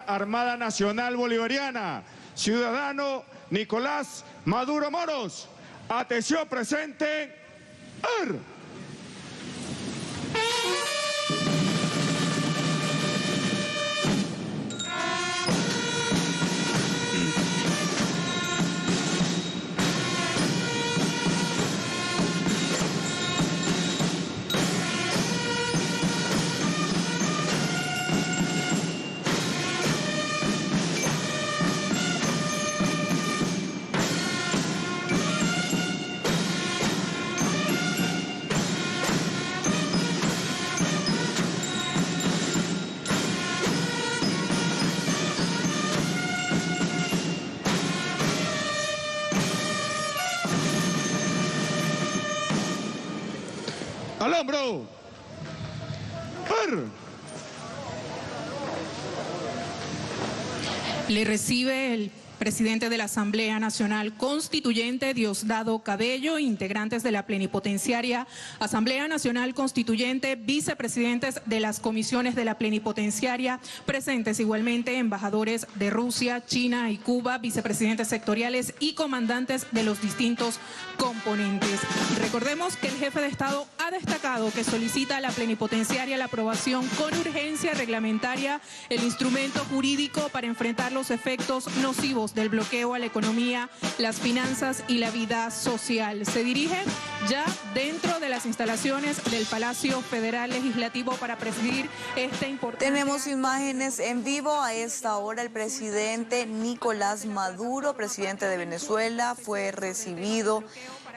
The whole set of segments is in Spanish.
Armada Nacional Bolivariana, ciudadano Nicolás Maduro Moros. Atención presente. ¡Al hombro! Le recibe el presidente de la Asamblea Nacional Constituyente, Diosdado Cabello, integrantes de la plenipotenciaria Asamblea Nacional Constituyente, vicepresidentes de las comisiones de la plenipotenciaria, presentes igualmente embajadores de Rusia, China y Cuba, vicepresidentes sectoriales y comandantes de los distintos componentes. Recordemos que el jefe de Estado ha destacado que solicita a la plenipotenciaria la aprobación con urgencia reglamentaria el instrumento jurídico para enfrentar los efectos nocivos del bloqueo a la economía, las finanzas y la vida social. Se dirige ya dentro de las instalaciones del Palacio Federal Legislativo para presidir esta importante... Tenemos imágenes en vivo. A esta hora el presidente Nicolás Maduro, presidente de Venezuela, fue recibido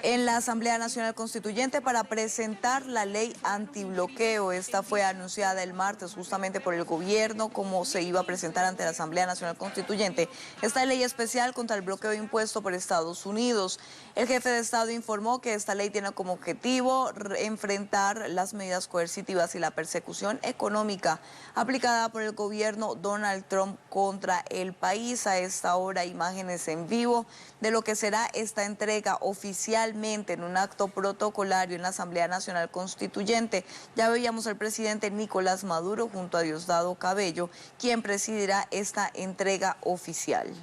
en la Asamblea Nacional Constituyente para presentar la ley antibloqueo. Esta fue anunciada el martes justamente por el gobierno, como se iba a presentar ante la Asamblea Nacional Constituyente esta ley especial contra el bloqueo impuesto por Estados Unidos. El jefe de Estado informó que esta ley tiene como objetivo enfrentar las medidas coercitivas y la persecución económica aplicada por el gobierno Donald Trump contra el país. A esta hora imágenes en vivo de lo que será esta entrega oficialmente en un acto protocolario en la Asamblea Nacional Constituyente. Ya veíamos al presidente Nicolás Maduro junto a Diosdado Cabello, quien presidirá esta entrega oficial.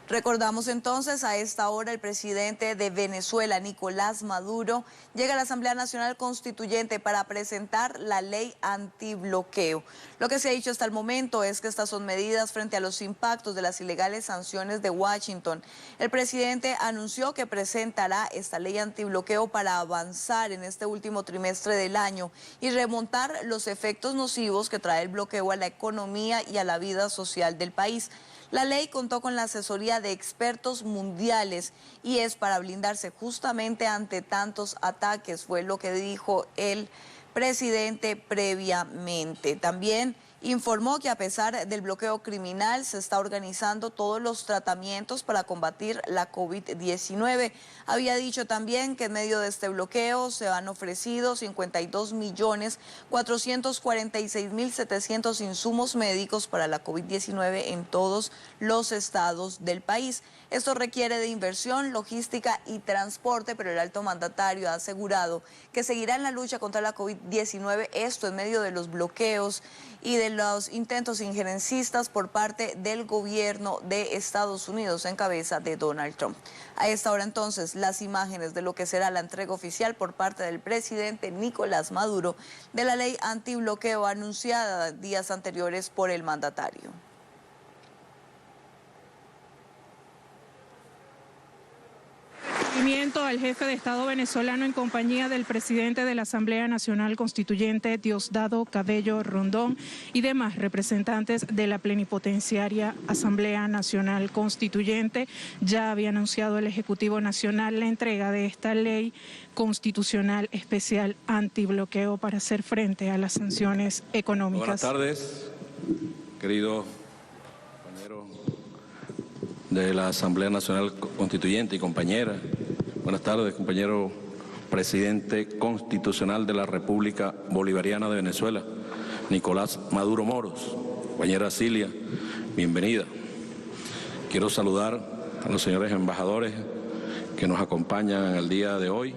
Recordamos entonces, a esta hora el presidente de Venezuela, Nicolás Maduro, llega a la Asamblea Nacional Constituyente para presentar la ley antibloqueo. Lo que se ha dicho hasta el momento es que estas son medidas frente a los impactos de las ilegales sanciones de Washington. El presidente anunció que presentará esta ley antibloqueo para avanzar en este último trimestre del año y remontar los efectos nocivos que trae el bloqueo a la economía y a la vida social del país. La ley contó con la asesoría de expertos mundiales y es para blindarse justamente ante tantos ataques, fue lo que dijo el presidente previamente. También informó que a pesar del bloqueo criminal se está organizando todos los tratamientos para combatir la COVID-19. Había dicho también que en medio de este bloqueo se han ofrecido 52.446.700 insumos médicos para la COVID-19 en todos los estados del país. Esto requiere de inversión, logística y transporte, pero el alto mandatario ha asegurado que seguirá en la lucha contra la COVID-19, esto en medio de los bloqueos y de los intentos injerencistas por parte del gobierno de Estados Unidos en cabeza de Donald Trump. A esta hora entonces las imágenes de lo que será la entrega oficial por parte del presidente Nicolás Maduro de la ley antibloqueo anunciada días anteriores por el mandatario. Al jefe de Estado venezolano en compañía del presidente de la Asamblea Nacional Constituyente, Diosdado Cabello Rondón, y demás representantes de la plenipotenciaria Asamblea Nacional Constituyente. Ya había anunciado el Ejecutivo Nacional la entrega de esta ley constitucional especial antibloqueo para hacer frente a las sanciones económicas. Buenas tardes, queridos compañeros de la Asamblea Nacional Constituyente y compañeras. Buenas tardes, compañero presidente constitucional de la República Bolivariana de Venezuela, Nicolás Maduro Moros. Compañera Cilia, bienvenida. Quiero saludar a los señores embajadores que nos acompañan en el día de hoy.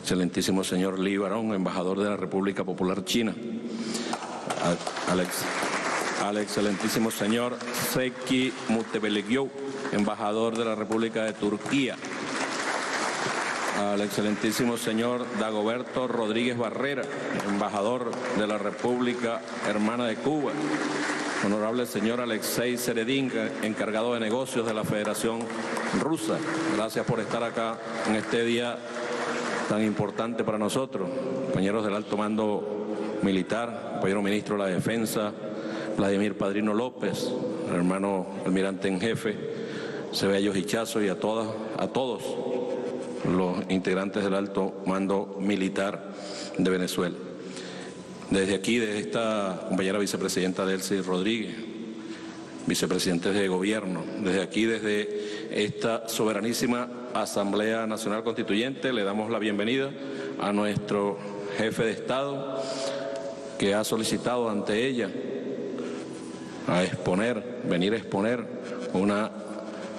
Excelentísimo señor Li Barón, embajador de la República Popular China. al excelentísimo señor Zeki Mutebeligioğlu, embajador de la República de Turquía, al excelentísimo señor Dagoberto Rodríguez Barrera, embajador de la República Hermana de Cuba, honorable señor Alexei Seredin, encargado de negocios de la Federación Rusa. Gracias por estar acá en este día tan importante para nosotros. Compañeros del alto mando militar, compañero ministro de la Defensa, Vladimir Padrino López, el hermano almirante en jefe, Ceballos Hichazo, y a todos los integrantes del alto mando militar de Venezuela. Desde aquí, desde esta compañera vicepresidenta Delcy Rodríguez, vicepresidentes de gobierno, desde aquí, desde esta soberanísima Asamblea Nacional Constituyente, le damos la bienvenida a nuestro jefe de Estado, que ha solicitado ante ella venir a exponer una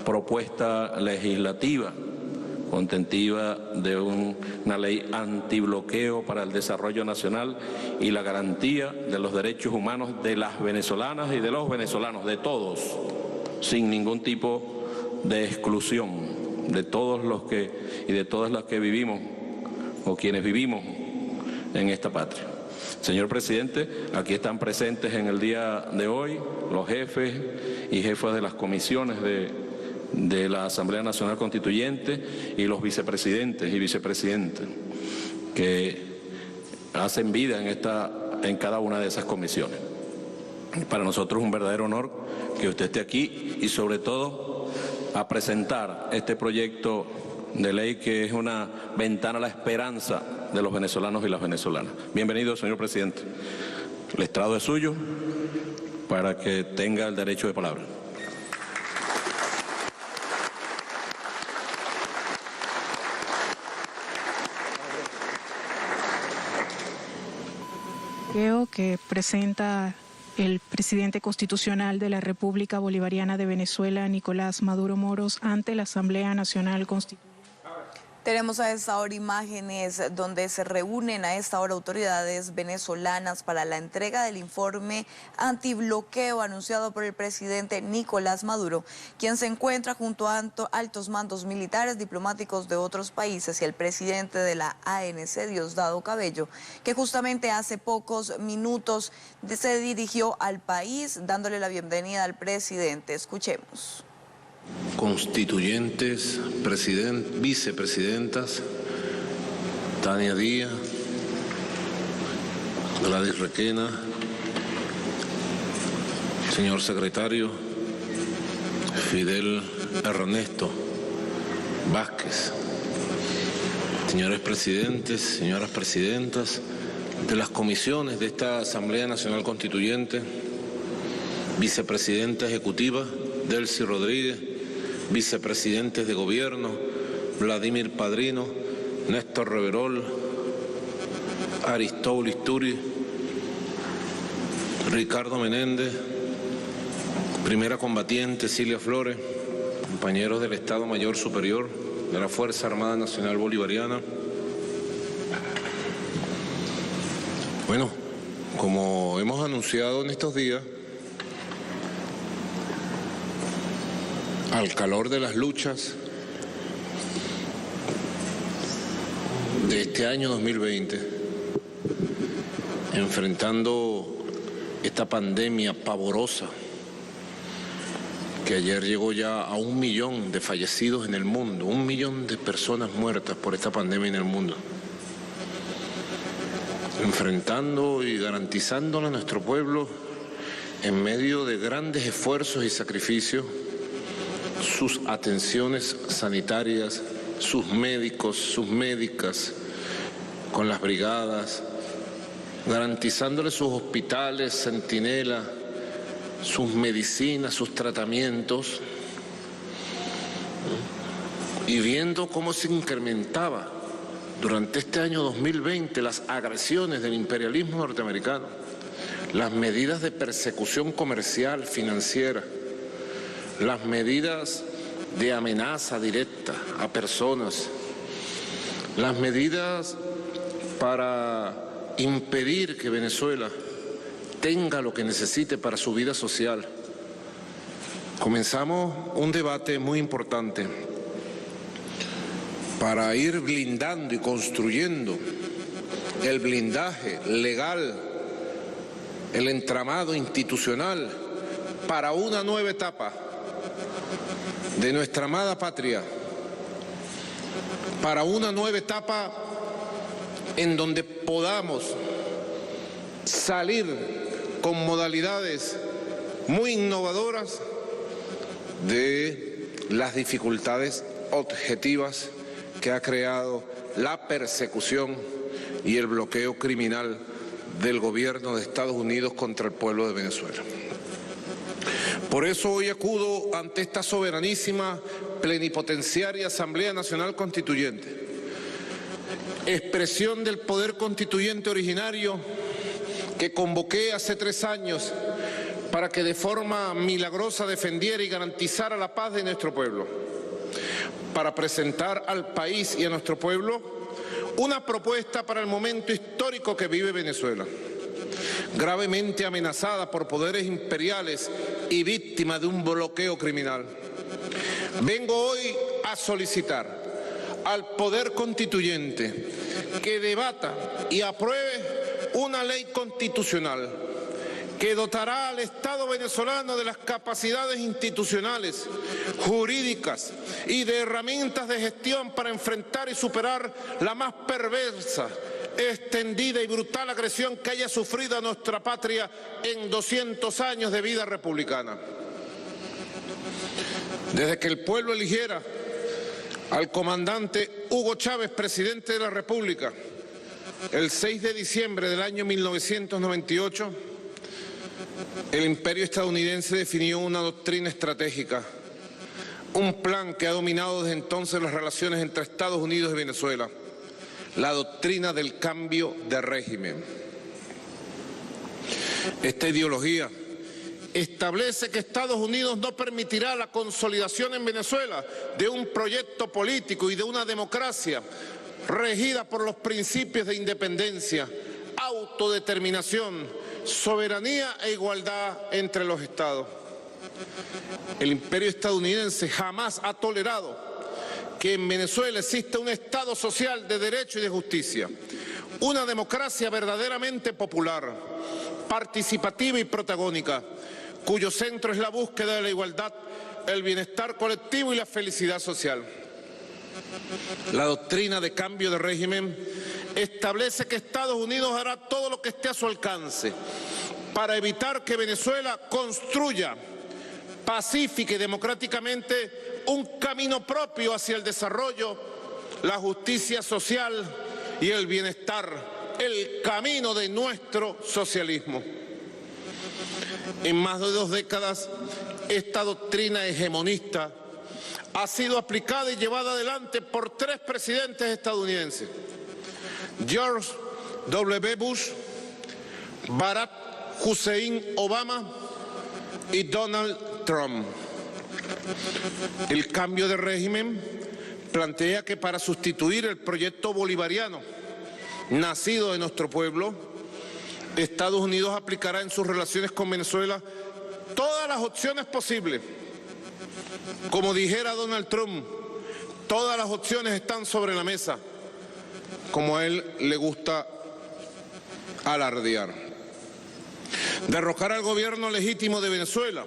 propuesta legislativa contentiva de una ley antibloqueo para el desarrollo nacional y la garantía de los derechos humanos de las venezolanas y de los venezolanos, de todos, sin ningún tipo de exclusión, de todos los que y de todas las que vivimos o quienes vivimos en esta patria. Señor presidente, aquí están presentes en el día de hoy los jefes y jefas de las comisiones de la Asamblea Nacional Constituyente y los vicepresidentes y vicepresidentas que hacen vida en cada una de esas comisiones. Para nosotros es un verdadero honor que usted esté aquí y sobre todo a presentar este proyecto de ley que es una ventana a la esperanza de los venezolanos y las venezolanas. Bienvenido, señor presidente. El estrado es suyo para que tenga el derecho de palabra. Que presenta el presidente constitucional de la República Bolivariana de Venezuela, Nicolás Maduro Moros, ante la Asamblea Nacional Constituyente. Tenemos a esta hora imágenes donde se reúnen a esta hora autoridades venezolanas para la entrega del informe antibloqueo anunciado por el presidente Nicolás Maduro, quien se encuentra junto a altos mandos militares, diplomáticos de otros países y el presidente de la ANC, Diosdado Cabello, que justamente hace pocos minutos se dirigió al país dándole la bienvenida al presidente. Escuchemos. Constituyentes, vicepresidentas, Tania Díaz, Gladys Requena, señor secretario, Fidel Ernesto Vázquez, señores presidentes, señoras presidentas de las comisiones de esta Asamblea Nacional Constituyente, vicepresidenta ejecutiva Delcy Rodríguez, vicepresidentes de gobierno, Vladimir Padrino, Néstor Reverol, Aristóbulo Isturi, Ricardo Menéndez, primera combatiente Cilia Flores, compañeros del Estado Mayor Superior de la Fuerza Armada Nacional Bolivariana. Bueno, como hemos anunciado en estos días, al calor de las luchas de este año 2020, enfrentando esta pandemia pavorosa que ayer llegó ya a 1 millón de fallecidos en el mundo, 1 millón de personas muertas por esta pandemia en el mundo, enfrentando y garantizándole a nuestro pueblo en medio de grandes esfuerzos y sacrificios sus atenciones sanitarias, sus médicos, sus médicas, con las brigadas, garantizándoles sus hospitales, centinela, sus medicinas, sus tratamientos, y viendo cómo se incrementaba durante este año 2020 las agresiones del imperialismo norteamericano, las medidas de persecución comercial, financiera, las medidas de amenaza directa a personas, las medidas para impedir que Venezuela tenga lo que necesite para su vida social. Comenzamos un debate muy importante para ir blindando y construyendo el blindaje legal, el entramado institucional para una nueva etapa de nuestra amada patria, para una nueva etapa en donde podamos salir con modalidades muy innovadoras de las dificultades objetivas que ha creado la persecución y el bloqueo criminal del gobierno de Estados Unidos contra el pueblo de Venezuela. Por eso hoy acudo ante esta soberanísima, plenipotenciaria Asamblea Nacional Constituyente, expresión del poder constituyente originario que convoqué hace 3 años para que de forma milagrosa defendiera y garantizara la paz de nuestro pueblo, para presentar al país y a nuestro pueblo una propuesta para el momento histórico que vive Venezuela, gravemente amenazada por poderes imperiales y víctima de un bloqueo criminal. Vengo hoy a solicitar al Poder Constituyente que debata y apruebe una ley constitucional que dotará al Estado venezolano de las capacidades institucionales, jurídicas y de herramientas de gestión para enfrentar y superar la más perversa, extendida y brutal agresión que haya sufrido a nuestra patria en 200 años de vida republicana. Desde que el pueblo eligiera al comandante Hugo Chávez, presidente de la República, el 6 de diciembre del año 1998, el imperio estadounidense definió una doctrina estratégica, un plan que ha dominado desde entonces las relaciones entre Estados Unidos y Venezuela, la doctrina del cambio de régimen. Esta ideología establece que Estados Unidos no permitirá la consolidación en Venezuela de un proyecto político y de una democracia regida por los principios de independencia, autodeterminación, soberanía e igualdad entre los Estados. El imperio estadounidense jamás ha tolerado que en Venezuela exista un Estado social de derecho y de justicia, una democracia verdaderamente popular, participativa y protagónica, cuyo centro es la búsqueda de la igualdad, el bienestar colectivo y la felicidad social. La doctrina de cambio de régimen establece que Estados Unidos hará todo lo que esté a su alcance para evitar que Venezuela construya pacífica y democráticamente un camino propio hacia el desarrollo, la justicia social y el bienestar, el camino de nuestro socialismo. En más de 2 décadas, esta doctrina hegemonista ha sido aplicada y llevada adelante por 3 presidentes estadounidenses: George W. Bush, Barack Hussein Obama y Donald Trump. El cambio de régimen plantea que para sustituir el proyecto bolivariano nacido de nuestro pueblo, Estados Unidos aplicará en sus relaciones con Venezuela todas las opciones posibles. Como dijera Donald Trump, todas las opciones están sobre la mesa, como a él le gusta alardear. Derrocar al gobierno legítimo de Venezuela,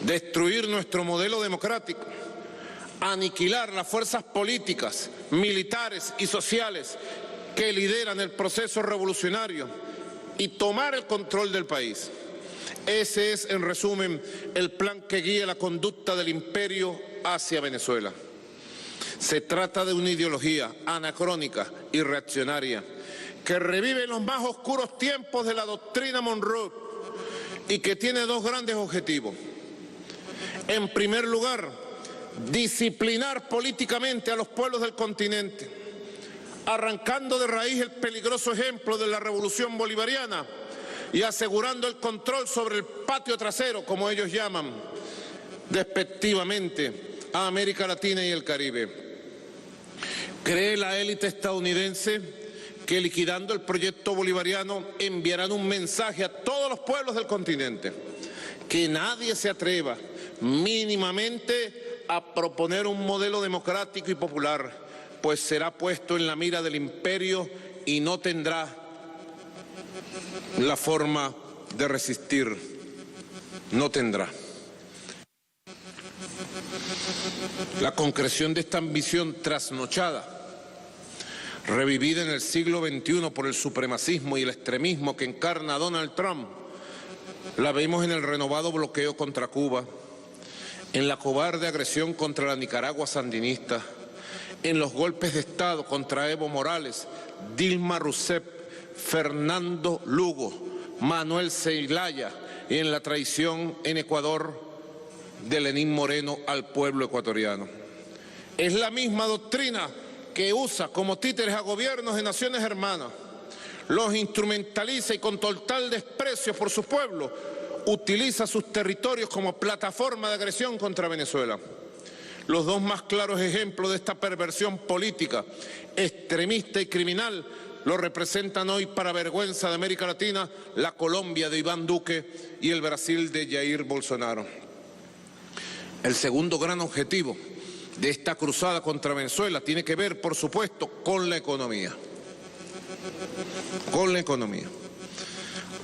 destruir nuestro modelo democrático, aniquilar las fuerzas políticas, militares y sociales que lideran el proceso revolucionario y tomar el control del país. Ese es, en resumen, el plan que guía la conducta del imperio hacia Venezuela. Se trata de una ideología anacrónica y reaccionaria que revive los más oscuros tiempos de la doctrina Monroe y que tiene 2 grandes objetivos. En primer lugar, disciplinar políticamente a los pueblos del continente, arrancando de raíz el peligroso ejemplo de la revolución bolivariana y asegurando el control sobre el patio trasero, como ellos llaman despectivamente a América Latina y el Caribe. Cree la élite estadounidense que liquidando el proyecto bolivariano enviarán un mensaje a todos los pueblos del continente, que nadie se atreva mínimamente a proponer un modelo democrático y popular, pues será puesto en la mira del imperio y no tendrá la forma de resistir, no tendrá. La concreción de esta ambición trasnochada, revivida en el siglo XXI por el supremacismo y el extremismo que encarna Donald Trump, la vemos en el renovado bloqueo contra Cuba, en la cobarde agresión contra la Nicaragua sandinista, en los golpes de Estado contra Evo Morales, Dilma Rousseff, Fernando Lugo, Manuel Zelaya y en la traición en Ecuador de Lenín Moreno al pueblo ecuatoriano. Es la misma doctrina que usa como títeres a gobiernos de naciones hermanas, los instrumentaliza y con total desprecio por su pueblo utiliza sus territorios como plataforma de agresión contra Venezuela. Los dos más claros ejemplos de esta perversión política, extremista y criminal lo representan hoy, para vergüenza de América Latina, la Colombia de Iván Duque y el Brasil de Jair Bolsonaro. El segundo gran objetivo de esta cruzada contra Venezuela tiene que ver, por supuesto, con la economía. Con la economía.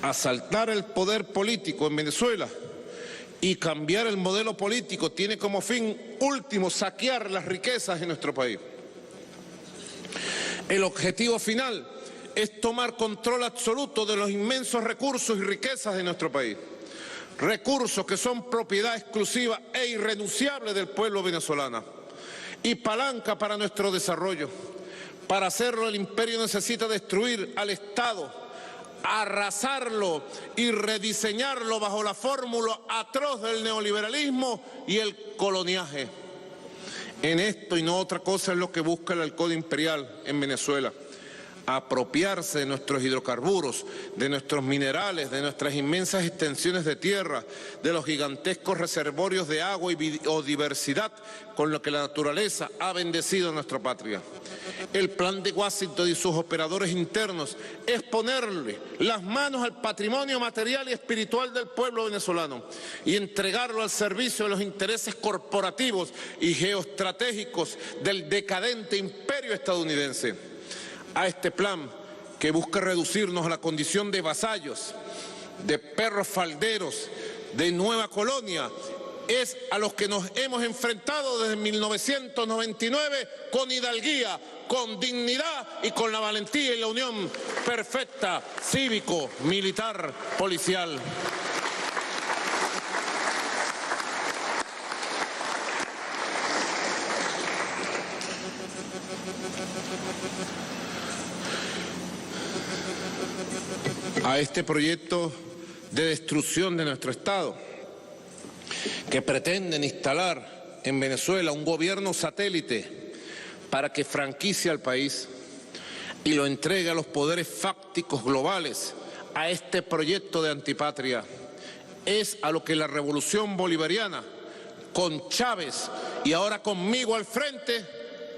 Asaltar el poder político en Venezuela y cambiar el modelo político tiene como fin último saquear las riquezas de nuestro país. El objetivo final es tomar control absoluto de los inmensos recursos y riquezas de nuestro país. Recursos que son propiedad exclusiva e irrenunciable del pueblo venezolano y palanca para nuestro desarrollo. Para hacerlo, el imperio necesita destruir al Estado, arrasarlo y rediseñarlo bajo la fórmula atroz del neoliberalismo y el coloniaje. En esto y no otra cosa es lo que busca el halcón imperial en Venezuela: apropiarse de nuestros hidrocarburos, de nuestros minerales, de nuestras inmensas extensiones de tierra, de los gigantescos reservorios de agua y biodiversidad con lo que la naturaleza ha bendecido a nuestra patria. El plan de Washington y sus operadores internos es ponerle las manos al patrimonio material y espiritual del pueblo venezolano y entregarlo al servicio de los intereses corporativos y geoestratégicos del decadente imperio estadounidense. A este plan, que busca reducirnos a la condición de vasallos, de perros falderos, de nueva colonia, es a los que nos hemos enfrentado desde 1999 con hidalguía, con dignidad y con la valentía y la unión perfecta cívico, militar, policial. A este proyecto de destrucción de nuestro Estado, que pretenden instalar en Venezuela un gobierno satélite para que franquicie al país y lo entregue a los poderes fácticos globales, a este proyecto de antipatria, es a lo que la revolución bolivariana, con Chávez y ahora conmigo al frente,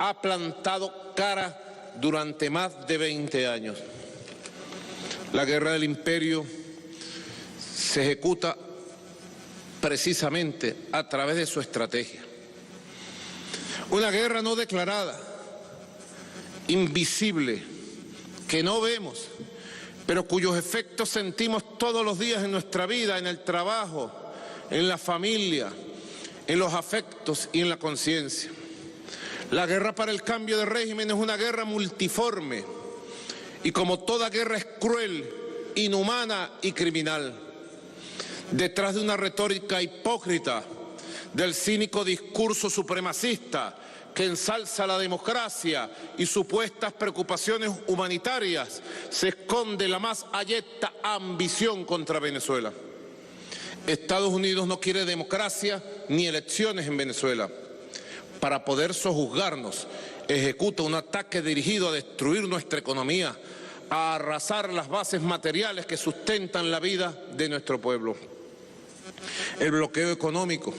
ha plantado cara durante más de 20 años. La guerra del imperio se ejecuta precisamente a través de su estrategia. Una guerra no declarada, invisible, que no vemos, pero cuyos efectos sentimos todos los días en nuestra vida, en el trabajo, en la familia, en los afectos y en la conciencia. La guerra para el cambio de régimen es una guerra multiforme y, como toda guerra, es cruel, inhumana y criminal. Detrás de una retórica hipócrita, del cínico discurso supremacista que ensalza la democracia y supuestas preocupaciones humanitarias, se esconde la más abyecta ambición contra Venezuela. Estados Unidos no quiere democracia ni elecciones en Venezuela. Para poder sojuzgarnos, ejecuta un ataque dirigido a destruir nuestra economía, a arrasar las bases materiales que sustentan la vida de nuestro pueblo. El bloqueo económico,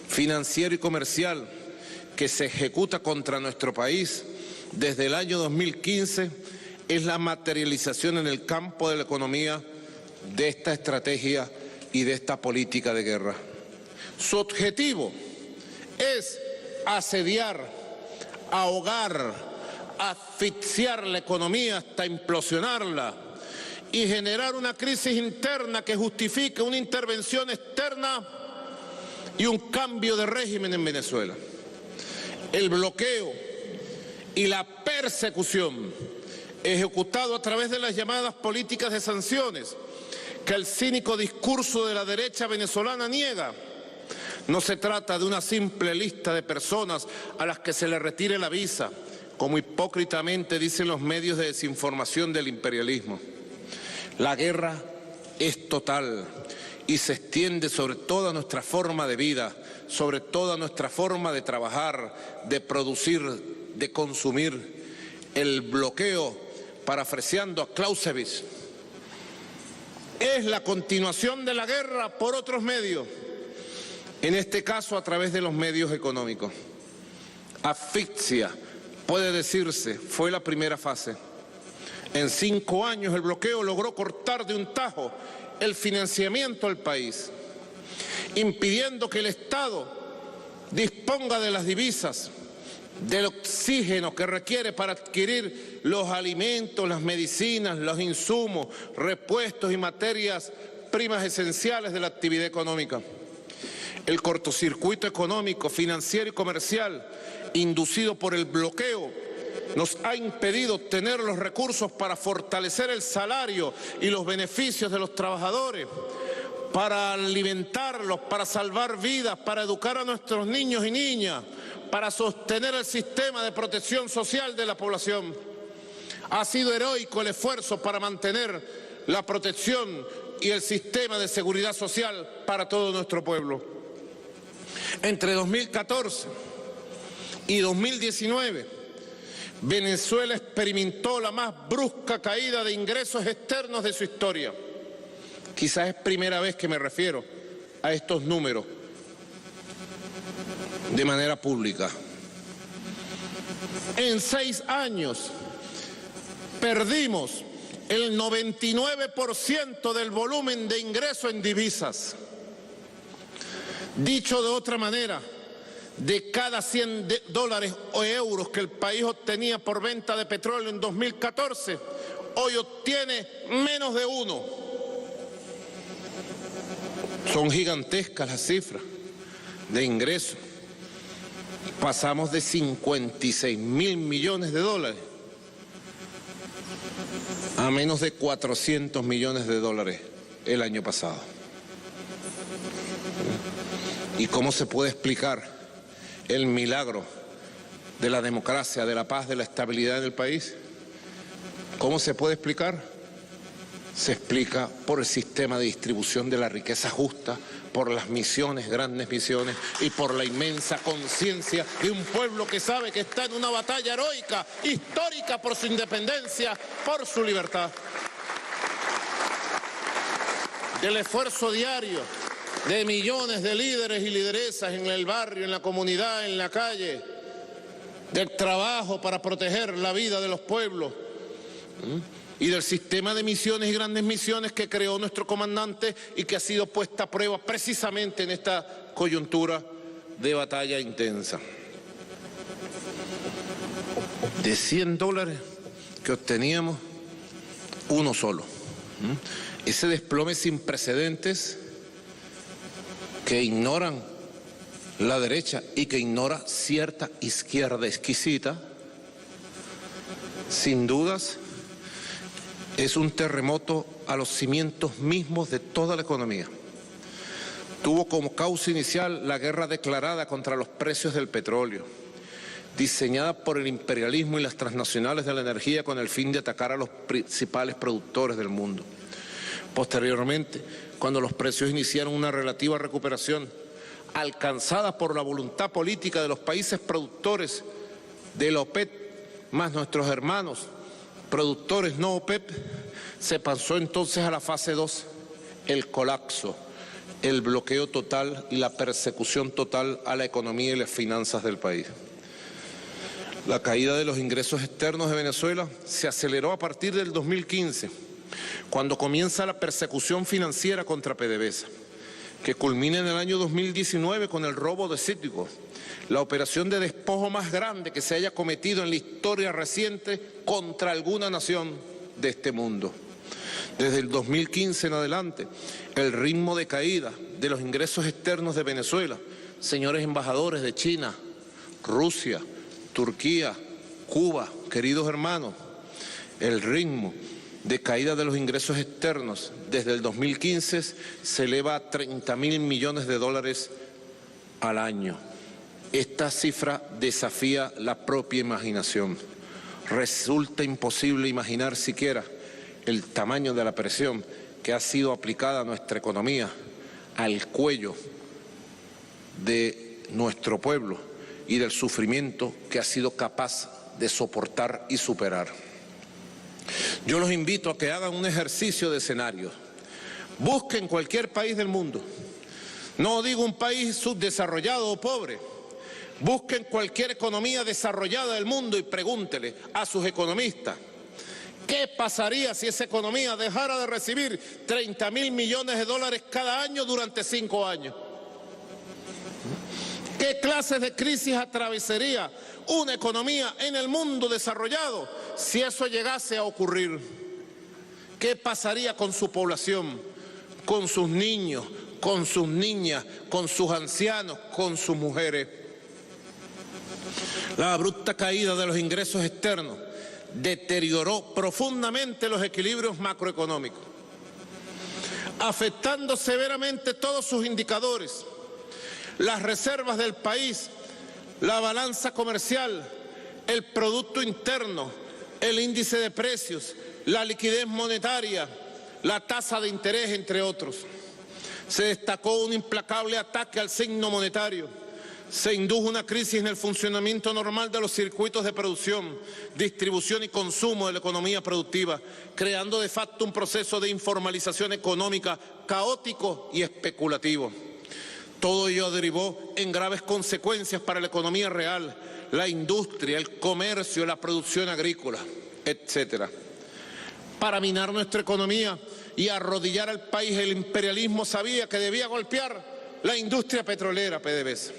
financiero y comercial que se ejecuta contra nuestro país desde el año 2015 es la materialización en el campo de la economía de esta estrategia y de esta política de guerra. Su objetivo es asediar, ahogar, asfixiar la economía hasta implosionarla y generar una crisis interna que justifique una intervención externa y un cambio de régimen en Venezuela. El bloqueo y la persecución ejecutado a través de las llamadas políticas de sanciones que el cínico discurso de la derecha venezolana niega. No se trata de una simple lista de personas a las que se les retire la visa, como hipócritamente dicen los medios de desinformación del imperialismo. La guerra es total y se extiende sobre toda nuestra forma de vida, sobre toda nuestra forma de trabajar, de producir, de consumir. El bloqueo, parafraseando a Clausewitz, es la continuación de la guerra por otros medios, en este caso a través de los medios económicos. Asfixia, puede decirse, fue la primera fase. En 5 años el bloqueo logró cortar de un tajo el financiamiento al país, impidiendo que el Estado disponga de las divisas, del oxígeno que requiere para adquirir los alimentos, las medicinas, los insumos, repuestos y materias primas esenciales de la actividad económica. El cortocircuito económico, financiero y comercial inducido por el bloqueo nos ha impedido obtener los recursos para fortalecer el salario y los beneficios de los trabajadores, para alimentarlos, para salvar vidas, para educar a nuestros niños y niñas, para sostener el sistema de protección social de la población. Ha sido heroico el esfuerzo para mantener la protección y el sistema de seguridad social para todo nuestro pueblo. Entre 2014 y 2019, Venezuela experimentó la más brusca caída de ingresos externos de su historia. Quizás es primera vez que me refiero a estos números de manera pública. En 6 años perdimos el 99% del volumen de ingreso en divisas. Dicho de otra manera, de cada $100 o euros que el país obtenía por venta de petróleo en 2014, hoy obtiene menos de 1. Son gigantescas las cifras de ingresos. Pasamos de 56.000 millones de dólares a menos de 400 millones de dólares el año pasado. ¿Y cómo se puede explicar el milagro de la democracia, de la paz, de la estabilidad en el país? ¿Cómo se puede explicar? Se explica por el sistema de distribución de la riqueza justa, por las misiones, grandes misiones, y por la inmensa conciencia de un pueblo que sabe que está en una batalla heroica, histórica, por su independencia, por su libertad. Del esfuerzo diario de millones de líderes y lideresas en el barrio, en la comunidad, en la calle, del trabajo para proteger la vida de los pueblos, y del sistema de misiones y grandes misiones que creó nuestro comandante y que ha sido puesta a prueba precisamente en esta coyuntura de batalla intensa. De $100 que obteníamos, 1 solo. Ese desplome sin precedentes que ignoran la derecha y que ignora cierta izquierda exquisita, sin dudas, es un terremoto a los cimientos mismos de toda la economía. Tuvo como causa inicial la guerra declarada contra los precios del petróleo, diseñada por el imperialismo y las transnacionales de la energía con el fin de atacar a los principales productores del mundo. Posteriormente, cuando los precios iniciaron una relativa recuperación, alcanzada por la voluntad política de los países productores de la OPEP, más nuestros hermanos productores no OPEP, se pasó entonces a la fase 2, el colapso, el bloqueo total y la persecución total a la economía y las finanzas del país. La caída de los ingresos externos de Venezuela se aceleró a partir del 2015, cuando comienza la persecución financiera contra PDVSA, que culmina en el año 2019 con el robo de Cítrico, la operación de despojo más grande que se haya cometido en la historia reciente contra alguna nación de este mundo. Desde el 2015 en adelante, el ritmo de caída de los ingresos externos de Venezuela, señores embajadores de China, Rusia, Turquía, Cuba, queridos hermanos, el ritmo de caída de los ingresos externos desde el 2015 se eleva a $30.000 millones al año. Esta cifra desafía la propia imaginación. Resulta imposible imaginar siquiera el tamaño de la presión que ha sido aplicada a nuestra economía, al cuello de nuestro pueblo y del sufrimiento que ha sido capaz de soportar y superar. Yo los invito a que hagan un ejercicio de escenario. Busquen cualquier país del mundo. No digo un país subdesarrollado o pobre. Busquen cualquier economía desarrollada del mundo y pregúntele a sus economistas ¿qué pasaría si esa economía dejara de recibir $30.000 millones cada año durante 5 años? ¿Qué clases de crisis atravesaría una economía en el mundo desarrollado si eso llegase a ocurrir? ¿Qué pasaría con su población, con sus niños, con sus niñas, con sus ancianos, con sus mujeres? La abrupta caída de los ingresos externos deterioró profundamente los equilibrios macroeconómicos, afectando severamente todos sus indicadores, las reservas del país, la balanza comercial, el Producto Interno, el índice de precios, la liquidez monetaria, la tasa de interés, entre otros. Se destacó un implacable ataque al signo monetario. Se indujo una crisis en el funcionamiento normal de los circuitos de producción, distribución y consumo de la economía productiva, creando de facto un proceso de informalización económica caótico y especulativo. Todo ello derivó en graves consecuencias para la economía real, la industria, el comercio, la producción agrícola, etc. Para minar nuestra economía y arrodillar al país, el imperialismo sabía que debía golpear la industria petrolera, PDVSA.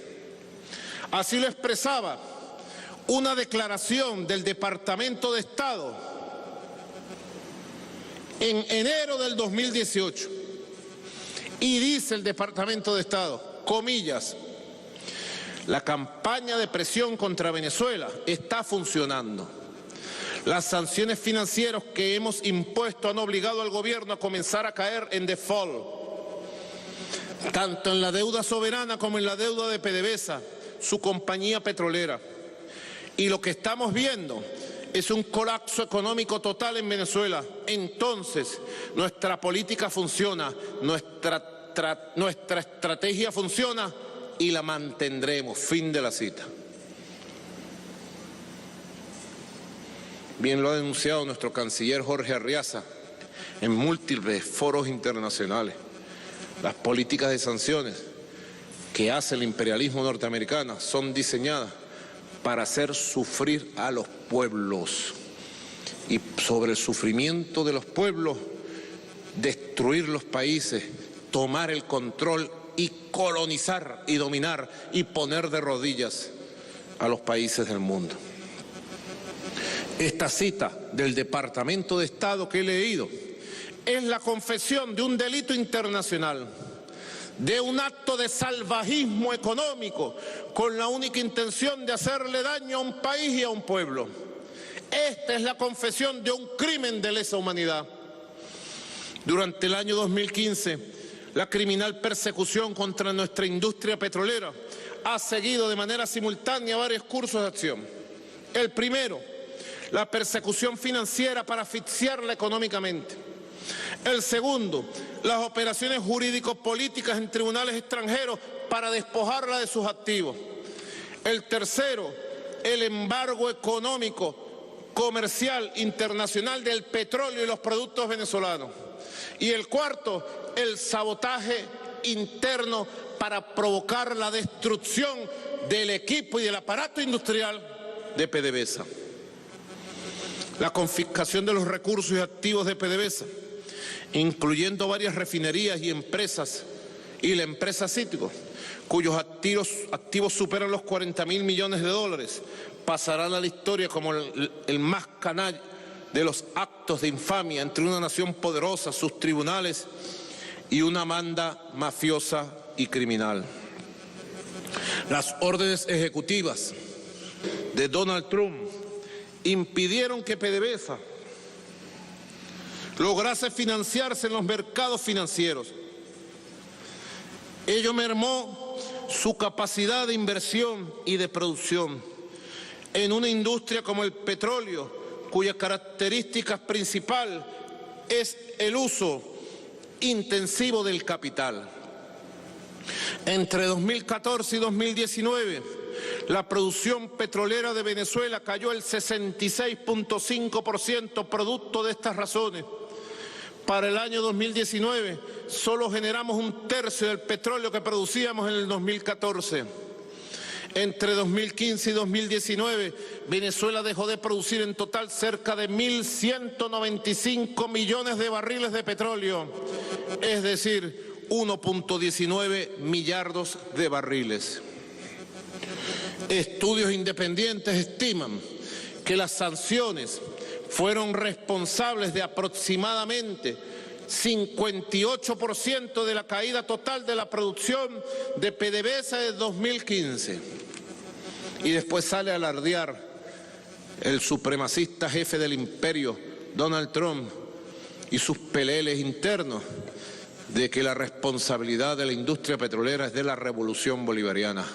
Así lo expresaba una declaración del Departamento de Estado en enero del 2018. Y dice el Departamento de Estado, comillas, la campaña de presión contra Venezuela está funcionando. Las sanciones financieras que hemos impuesto han obligado al gobierno a comenzar a caer en default, tanto en la deuda soberana como en la deuda de PDVSA, su compañía petrolera. Y lo que estamos viendo es un colapso económico total en Venezuela. Entonces, nuestra política funciona, nuestra estrategia funciona y la mantendremos. Fin de la cita. Bien lo ha denunciado nuestro canciller Jorge Arriaza en múltiples foros internacionales. Las políticas de sanciones que hace el imperialismo norteamericano son diseñadas para hacer sufrir a los pueblos y sobre el sufrimiento de los pueblos destruir los países, tomar el control y colonizar y dominar y poner de rodillas a los países del mundo. Esta cita del Departamento de Estado que he leído es la confesión de un delito internacional, de un acto de salvajismo económico con la única intención de hacerle daño a un país y a un pueblo. Esta es la confesión de un crimen de lesa humanidad. Durante el año 2015, la criminal persecución contra nuestra industria petrolera ha seguido de manera simultánea varios cursos de acción. El primero, la persecución financiera para asfixiarla económicamente. El segundo, las operaciones jurídico-políticas en tribunales extranjeros para despojarla de sus activos. El tercero, el embargo económico, comercial, internacional del petróleo y los productos venezolanos. Y el cuarto, el sabotaje interno para provocar la destrucción del equipo y del aparato industrial de PDVSA, la confiscación de los recursos y activos de PDVSA, incluyendo varias refinerías y empresas, y la empresa Cítrico, cuyos activos superan los 40.000 millones de dólares, pasarán a la historia como el más canalla de los actos de infamia entre una nación poderosa, sus tribunales y una banda mafiosa y criminal. Las órdenes ejecutivas de Donald Trump impidieron que PDVSA lograse financiarse en los mercados financieros. Ello mermó su capacidad de inversión y de producción en una industria como el petróleo, cuya característica principal es el uso intensivo del capital. Entre 2014 y 2019, la producción petrolera de Venezuela cayó el 66.5% producto de estas razones. Para el año 2019, solo generamos un tercio del petróleo que producíamos en el 2014. Entre 2015 y 2019, Venezuela dejó de producir en total cerca de 1.195 millones de barriles de petróleo, es decir, 1.19 millardos de barriles. Estudios independientes estiman que las sanciones fueron responsables de aproximadamente 58% de la caída total de la producción de PDVSA de 2015. Y después sale a alardear el supremacista jefe del imperio, Donald Trump, y sus peleles internos de que la responsabilidad de la industria petrolera es de la revolución bolivariana.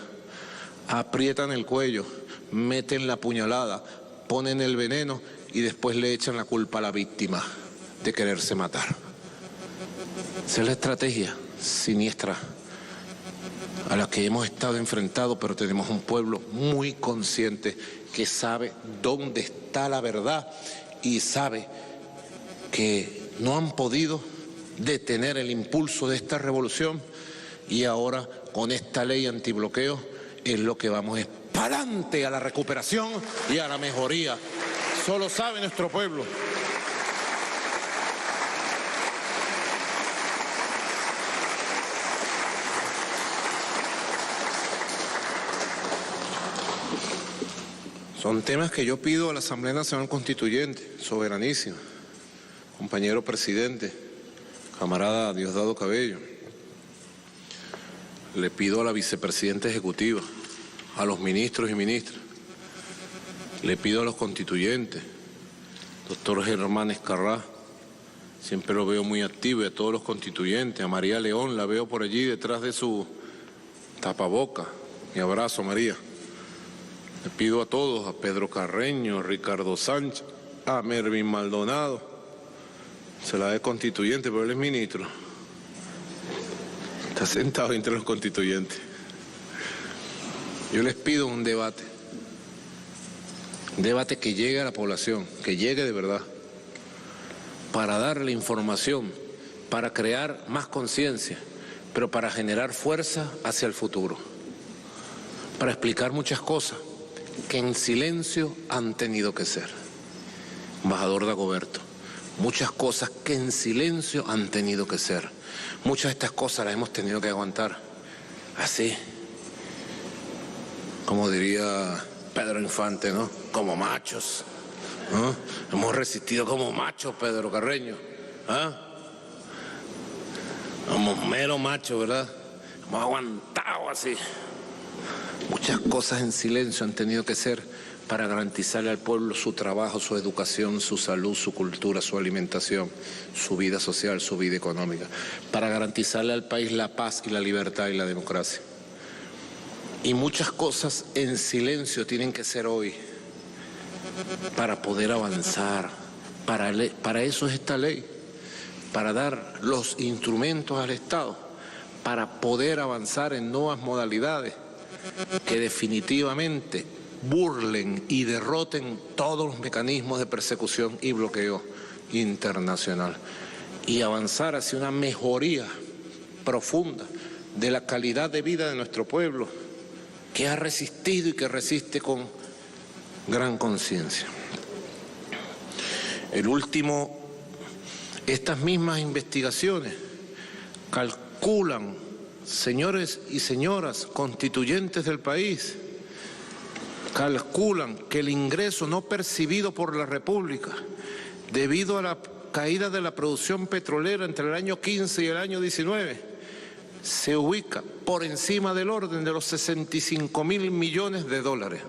Aprietan el cuello, meten la puñalada, ponen el veneno y después le echan la culpa a la víctima de quererse matar. Esa es la estrategia siniestra a la que hemos estado enfrentados, pero tenemos un pueblo muy consciente que sabe dónde está la verdad y sabe que no han podido detener el impulso de esta revolución, y ahora con esta ley antibloqueo es lo que vamos para adelante, a la recuperación y a la mejoría. Solo sabe nuestro pueblo. Son temas que yo pido a la Asamblea Nacional Constituyente, soberanísima, compañero presidente, camarada Diosdado Cabello. Le pido a la vicepresidenta ejecutiva, a los ministros y ministras, le pido a los constituyentes, doctor Germán Escarrá, siempre lo veo muy activo, y a todos los constituyentes, a María León, la veo por allí detrás de su tapaboca. Mi abrazo, María. Le pido a todos, a Pedro Carreño, a Ricardo Sánchez, a Mervin Maldonado, se la ve constituyente, pero él es ministro. Está sentado entre los constituyentes. Yo les pido un debate que llegue a la población, que llegue de verdad, para darle información, para crear más conciencia, pero para generar fuerza hacia el futuro, para explicar muchas cosas que en silencio han tenido que ser. Embajador Dagoberto, muchas cosas que en silencio han tenido que ser. Muchas de estas cosas las hemos tenido que aguantar así, como diría Pedro Infante, ¿no? Como machos, ¿no? Hemos resistido como machos, Pedro Carreño, ¿ah? Como mero macho, ¿verdad? Hemos aguantado así. Muchas cosas en silencio han tenido que ser para garantizarle al pueblo su trabajo, su educación, su salud, su cultura, su alimentación, su vida social, su vida económica, para garantizarle al país la paz y la libertad y la democracia. Y muchas cosas en silencio tienen que ser hoy para poder avanzar. Para eso es esta ley, para dar los instrumentos al Estado, para poder avanzar en nuevas modalidades que definitivamente burlen y derroten todos los mecanismos de persecución y bloqueo internacional, y avanzar hacia una mejoría profunda de la calidad de vida de nuestro pueblo, que ha resistido y que resiste con gran conciencia. Estas mismas investigaciones calculan, señores y señoras constituyentes del país, calculan que el ingreso no percibido por la República, debido a la caída de la producción petrolera entre el año 15 y el año 19, se ubica por encima del orden de los 65.000 millones de dólares.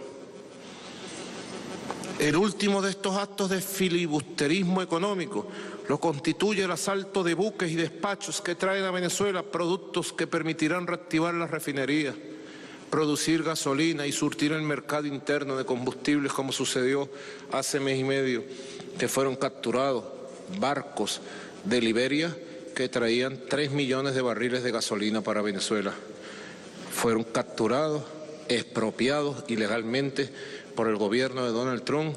El último de estos actos de filibusterismo económico lo constituye el asalto de buques y despachos que traen a Venezuela productos que permitirán reactivar las refinerías, producir gasolina y surtir el mercado interno de combustibles, como sucedió hace mes y medio, que fueron capturados barcos de Liberia que traían 3 millones de barriles de gasolina para Venezuela. Fueron capturados, expropiados ilegalmente por el gobierno de Donald Trump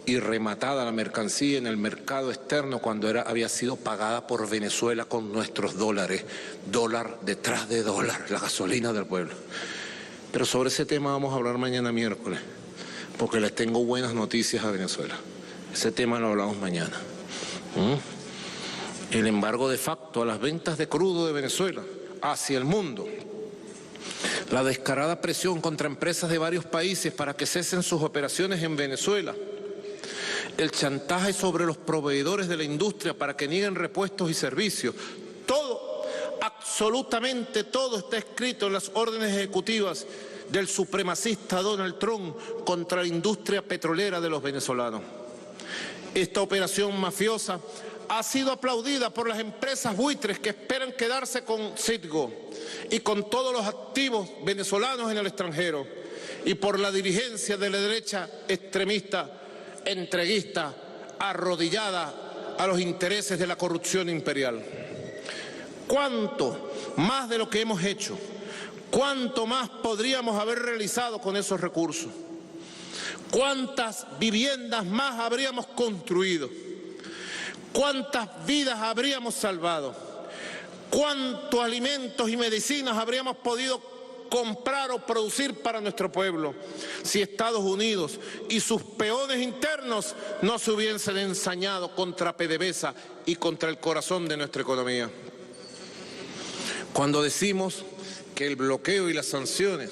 y rematada la mercancía en el mercado externo cuando había sido pagada por Venezuela con nuestros dólares, dólar detrás de dólar, la gasolina del pueblo. Pero sobre ese tema vamos a hablar mañana miércoles, porque les tengo buenas noticias a Venezuela. Ese tema lo hablamos mañana. El embargo de facto a las ventas de crudo de Venezuela hacia el mundo, la descarada presión contra empresas de varios países para que cesen sus operaciones en Venezuela, el chantaje sobre los proveedores de la industria para que nieguen repuestos y servicios, todo, absolutamente todo está escrito en las órdenes ejecutivas del supremacista Donald Trump contra la industria petrolera de los venezolanos. Esta operación mafiosa ha sido aplaudida por las empresas buitres que esperan quedarse con Citgo y con todos los activos venezolanos en el extranjero, y por la dirigencia de la derecha extremista, entreguista, arrodillada a los intereses de la corrupción imperial. ¿Cuánto más de lo que hemos hecho? ¿Cuánto más podríamos haber realizado con esos recursos? ¿Cuántas viviendas más habríamos construido? ¿Cuántas vidas habríamos salvado? ¿Cuántos alimentos y medicinas habríamos podido comprar o producir para nuestro pueblo si Estados Unidos y sus peones internos no se hubiesen ensañado contra PDVSA y contra el corazón de nuestra economía? Cuando decimos que el bloqueo y las sanciones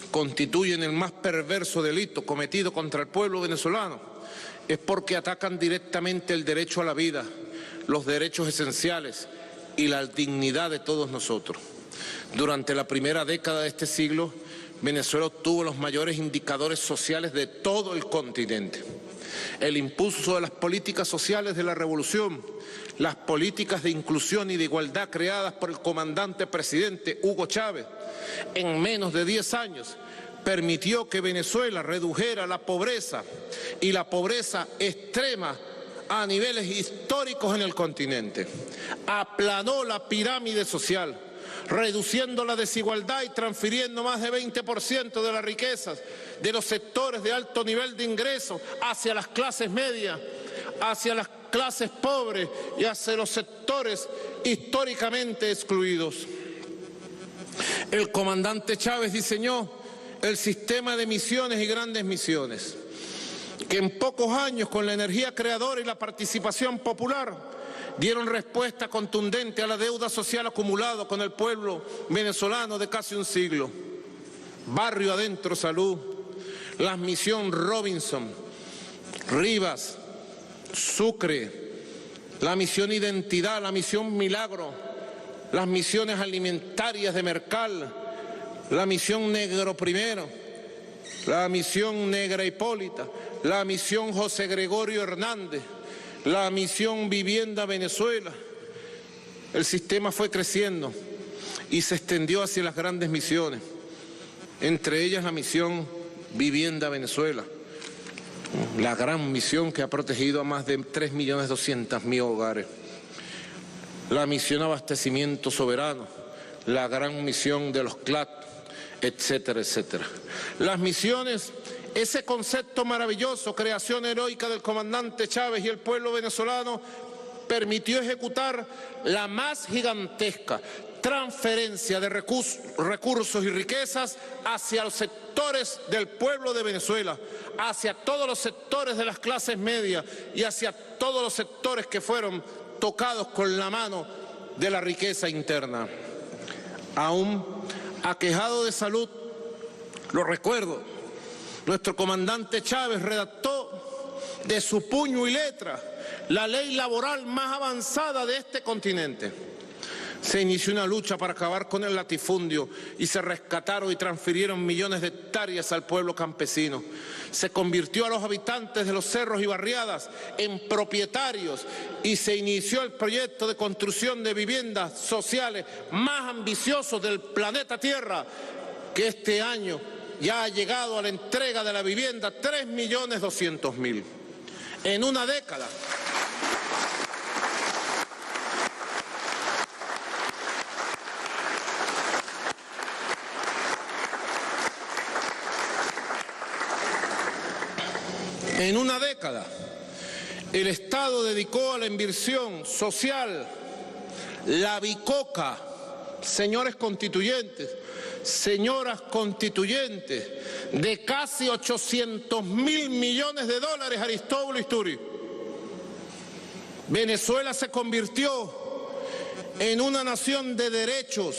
constituyen el más perverso delito cometido contra el pueblo venezolano, es porque atacan directamente el derecho a la vida, los derechos esenciales y la dignidad de todos nosotros. Durante la primera década de este siglo, Venezuela obtuvo los mayores indicadores sociales de todo el continente. El impulso de las políticas sociales de la revolución, las políticas de inclusión y de igualdad creadas por el comandante presidente Hugo Chávez, en menos de 10 años, permitió que Venezuela redujera la pobreza y la pobreza extrema a niveles históricos en el continente. Aplanó la pirámide social, reduciendo la desigualdad y transfiriendo más de 20% de las riquezas de los sectores de alto nivel de ingreso hacia las clases medias, hacia las clases pobres y hacia los sectores históricamente excluidos. El comandante Chávez diseñó el sistema de misiones y grandes misiones, que en pocos años, con la energía creadora y la participación popular, dieron respuesta contundente a la deuda social acumulada con el pueblo venezolano de casi un siglo. Barrio Adentro Salud, la misión Robinson, Rivas, Sucre, la misión Identidad, la misión Milagro, las misiones alimentarias de Mercal, la misión Negro Primero, la misión Negra Hipólita, la misión José Gregorio Hernández, la misión Vivienda Venezuela. El sistema fue creciendo y se extendió hacia las grandes misiones, entre ellas la misión Vivienda Venezuela, la gran misión que ha protegido a más de 3.200.000 hogares, la misión Abastecimiento Soberano, la gran misión de los CLAT, etcétera, etcétera. Las misiones, ese concepto maravilloso, creación heroica del comandante Chávez y el pueblo venezolano, permitió ejecutar la más gigantesca, transferencia de recursos y riquezas hacia los sectores del pueblo de Venezuela, hacia todos los sectores de las clases medias y hacia todos los sectores que fueron tocados con la mano de la riqueza interna. Aún aquejado de salud, lo recuerdo, nuestro comandante Chávez redactó de su puño y letra la ley laboral más avanzada de este continente. Se inició una lucha para acabar con el latifundio y se rescataron y transfirieron millones de hectáreas al pueblo campesino. Se convirtió a los habitantes de los cerros y barriadas en propietarios y se inició el proyecto de construcción de viviendas sociales más ambicioso del planeta Tierra, que este año ya ha llegado a la entrega de la vivienda 3.200.000. En una década. En una década, el Estado dedicó a la inversión social, la bicoca, señores constituyentes, señoras constituyentes, de casi 800.000 millones de dólares a Aristóbulo Isturi. Venezuela se convirtió en una nación de derechos,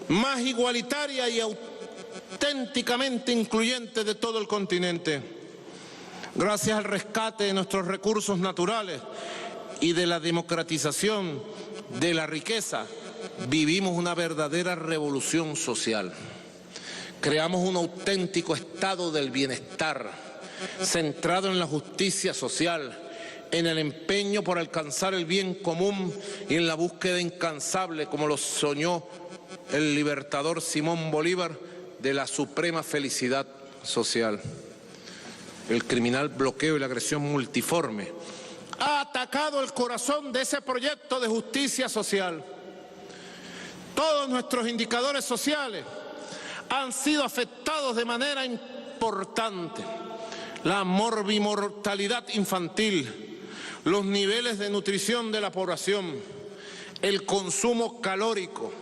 más igualitaria y auténticamente incluyente de todo el continente. Gracias al rescate de nuestros recursos naturales y de la democratización de la riqueza, vivimos una verdadera revolución social. Creamos un auténtico estado del bienestar, centrado en la justicia social, en el empeño por alcanzar el bien común y en la búsqueda incansable, como lo soñó el libertador Simón Bolívar, de la suprema felicidad social. El criminal bloqueo y la agresión multiforme ha atacado el corazón de ese proyecto de justicia social. Todos nuestros indicadores sociales han sido afectados de manera importante. La morbimortalidad infantil, los niveles de nutrición de la población, el consumo calórico,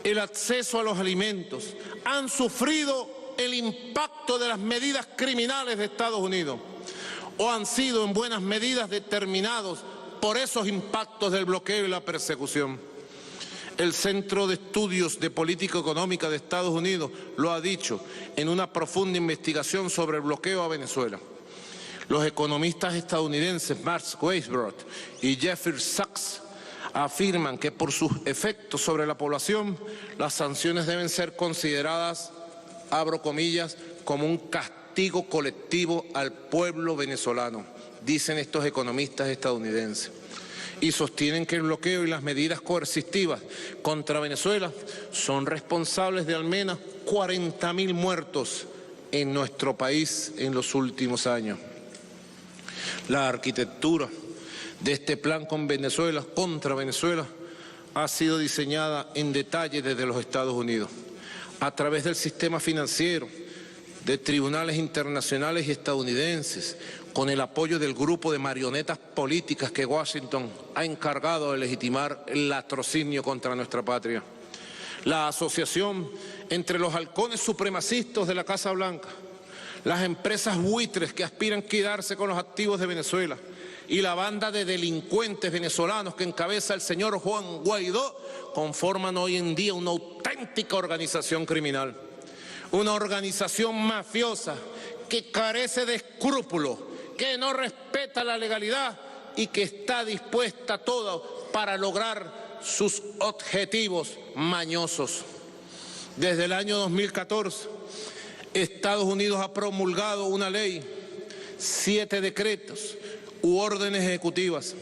el acceso a los alimentos, han sufrido el impacto de las medidas criminales de Estados Unidos, o han sido en buenas medidas determinados por esos impactos del bloqueo y la persecución. El Centro de Estudios de Política Económica de Estados Unidos lo ha dicho en una profunda investigación sobre el bloqueo a Venezuela. Los economistas estadounidenses Mark Weisbrot y Jeffrey Sachs afirman que por sus efectos sobre la población, las sanciones deben ser consideradas, abro comillas, como un castigo colectivo al pueblo venezolano, dicen estos economistas estadounidenses. Y sostienen que el bloqueo y las medidas coercitivas contra Venezuela son responsables de al menos 40.000 muertos en nuestro país en los últimos años. La arquitectura de este plan con Venezuela, contra Venezuela, ha sido diseñada en detalle desde los Estados Unidos, a través del sistema financiero, de tribunales internacionales y estadounidenses, con el apoyo del grupo de marionetas políticas que Washington ha encargado de legitimar el latrocinio contra nuestra patria. La asociación entre los halcones supremacistas de la Casa Blanca, las empresas buitres que aspiran a quedarse con los activos de Venezuela y la banda de delincuentes venezolanos que encabeza el señor Juan Guaidó conforman hoy en día una auténtica organización criminal. Una organización mafiosa que carece de escrúpulos, que no respeta la legalidad y que está dispuesta a todo para lograr sus objetivos mañosos. Desde el año 2014, Estados Unidos ha promulgado una ley, 7 decretos u órdenes ejecutivas,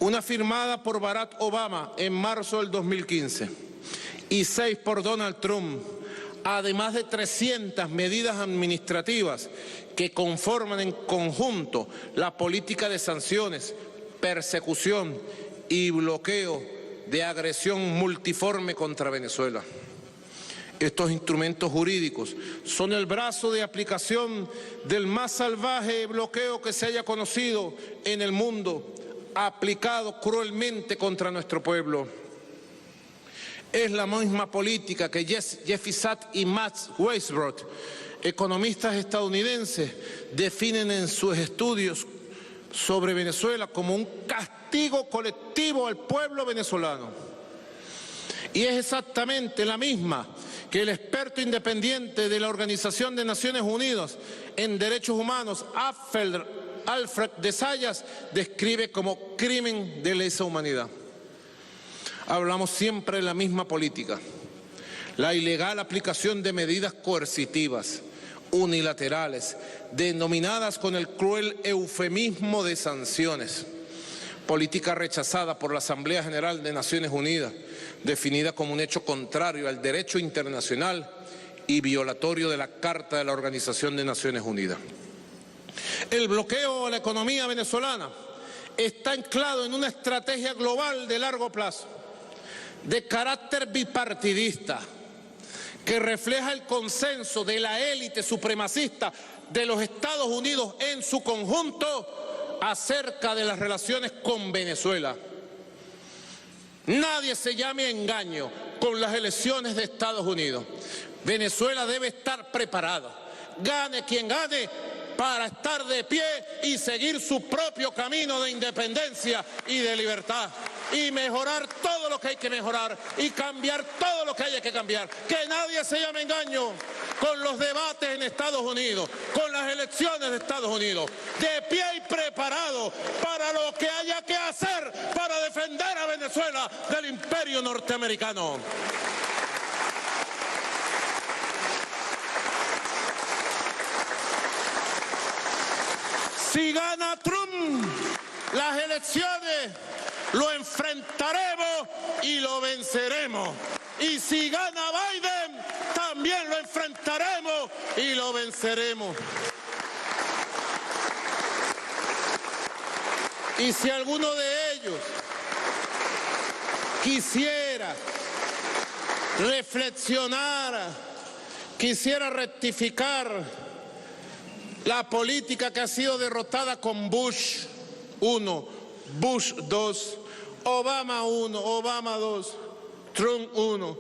una firmada por Barack Obama en marzo del 2015 y 6 por Donald Trump, además de 300 medidas administrativas que conforman en conjunto la política de sanciones, persecución y bloqueo de agresión multiforme contra Venezuela. Estos instrumentos jurídicos son el brazo de aplicación del más salvaje bloqueo que se haya conocido en el mundo, aplicado cruelmente contra nuestro pueblo. Es la misma política que Jeffrey Sachs y Max Weisbrot, economistas estadounidenses, definen en sus estudios sobre Venezuela como un castigo colectivo al pueblo venezolano. Y es exactamente la misma que el experto independiente de la Organización de Naciones Unidas en Derechos Humanos, Alfred de Zayas, describe como crimen de lesa humanidad. Hablamos siempre de la misma política, la ilegal aplicación de medidas coercitivas, unilaterales, denominadas con el cruel eufemismo de sanciones, política rechazada por la Asamblea General de Naciones Unidas, definida como un hecho contrario al derecho internacional y violatorio de la Carta de la Organización de Naciones Unidas. El bloqueo a la economía venezolana está anclado en una estrategia global de largo plazo, de carácter bipartidista, que refleja el consenso de la élite supremacista de los Estados Unidos en su conjunto acerca de las relaciones con Venezuela. Nadie se llame a engaño con las elecciones de Estados Unidos. Venezuela debe estar preparada, gane quien gane, para estar de pie y seguir su propio camino de independencia y de libertad, y mejorar todo lo que hay que mejorar y cambiar todo lo que haya que cambiar. Que nadie se llame engaño con los debates en Estados Unidos, con las elecciones de Estados Unidos. De pie y preparado para lo que haya que hacer para defender a Venezuela del imperio norteamericano. Si gana Trump las elecciones, lo enfrentaremos y lo venceremos. Y si gana Biden, también lo enfrentaremos y lo venceremos. Y si alguno de ellos quisiera reflexionar, quisiera rectificar la política que ha sido derrotada con Bush 1, Bush 2, Obama 1, Obama 2, Trump 1.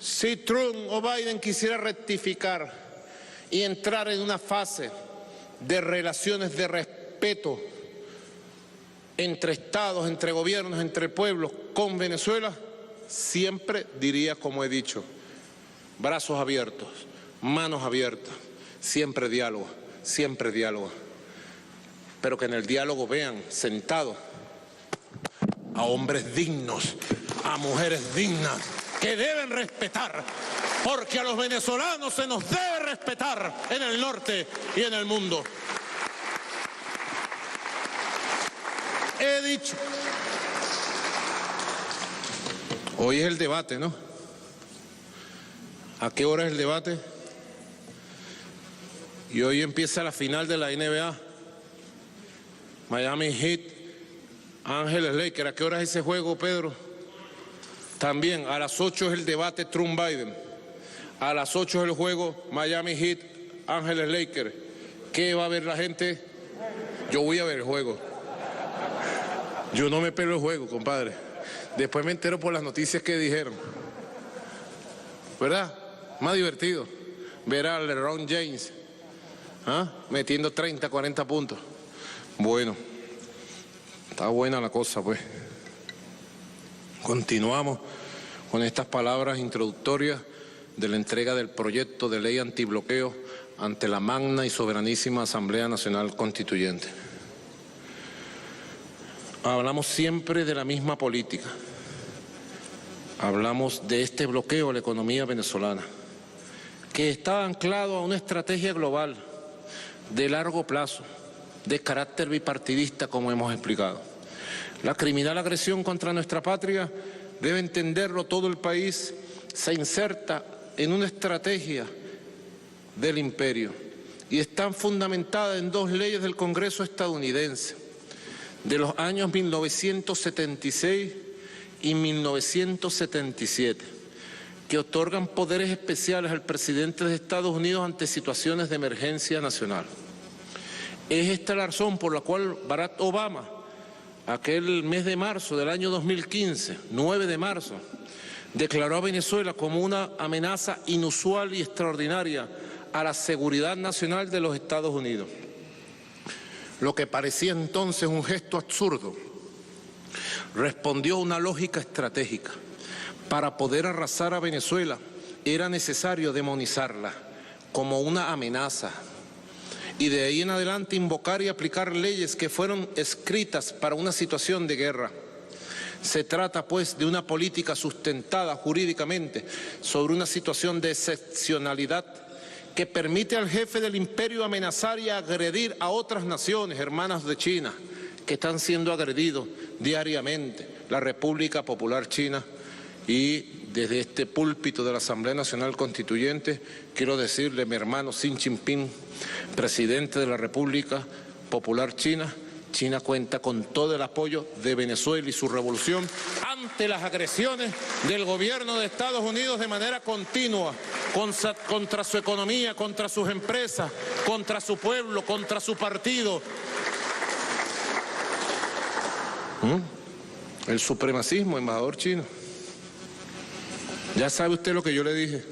Si Trump o Biden quisiera rectificar y entrar en una fase de relaciones de respeto entre estados, entre gobiernos, entre pueblos con Venezuela, siempre diría como he dicho, brazos abiertos, manos abiertas, siempre diálogo. Siempre diálogo, pero que en el diálogo vean sentados a hombres dignos, a mujeres dignas, que deben respetar, porque a los venezolanos se nos debe respetar en el norte y en el mundo. He dicho, hoy es el debate, ¿no? ¿A qué hora es el debate? Y hoy empieza la final de la NBA. Miami Heat, Ángeles Lakers. ¿A qué hora es ese juego, Pedro? También a las 8 es el debate Trump-Biden. A las 8 es el juego Miami Heat, Ángeles Lakers. ¿Qué va a ver la gente? Yo voy a ver el juego. Yo no me pelo el juego, compadre. Después me entero por las noticias que dijeron. ¿Verdad? Más divertido ver a LeBron James metiendo 30, 40 puntos. Bueno, está buena la cosa, pues. Continuamos con estas palabras introductorias de la entrega del proyecto de ley antibloqueo ante la magna y soberanísima Asamblea Nacional Constituyente. Hablamos siempre de la misma política. Hablamos de este bloqueo a la economía venezolana, que está anclado a una estrategia global de largo plazo, de carácter bipartidista, como hemos explicado. La criminal agresión contra nuestra patria, debe entenderlo todo el país, se inserta en una estrategia del imperio y está fundamentada en dos leyes del Congreso estadounidense de los años 1976 y 1977, que otorgan poderes especiales al presidente de Estados Unidos ante situaciones de emergencia nacional. Es esta la razón por la cual Barack Obama, aquel mes de marzo del año 2015, 9 de marzo, declaró a Venezuela como una amenaza inusual y extraordinaria a la seguridad nacional de los Estados Unidos. Lo que parecía entonces un gesto absurdo respondió a una lógica estratégica. Para poder arrasar a Venezuela era necesario demonizarla como una amenaza y de ahí en adelante invocar y aplicar leyes que fueron escritas para una situación de guerra. Se trata, pues, de una política sustentada jurídicamente sobre una situación de excepcionalidad que permite al jefe del imperio amenazar y agredir a otras naciones hermanas de China que están siendo agredidos diariamente, la República Popular China. Y desde este púlpito de la Asamblea Nacional Constituyente quiero decirle a mi hermano Xi Jinping, presidente de la República Popular China, China cuenta con todo el apoyo de Venezuela y su revolución ante las agresiones del gobierno de Estados Unidos de manera continua contra su economía, contra sus empresas, contra su pueblo, contra su partido. El supremacismo, embajador chino. Ya sabe usted lo que yo le dije.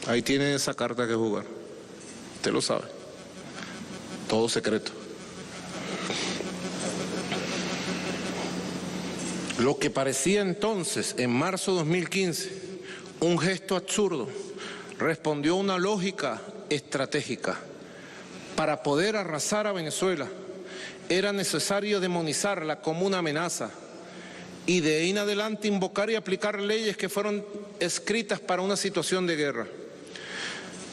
Ahí tiene esa carta que jugar. Usted lo sabe. Todo secreto. Lo que parecía entonces, en marzo de 2015, un gesto absurdo, respondió a una lógica estratégica. Para poder arrasar a Venezuela, era necesario demonizarla como una amenaza y de ahí en adelante invocar y aplicar leyes que fueron escritas para una situación de guerra.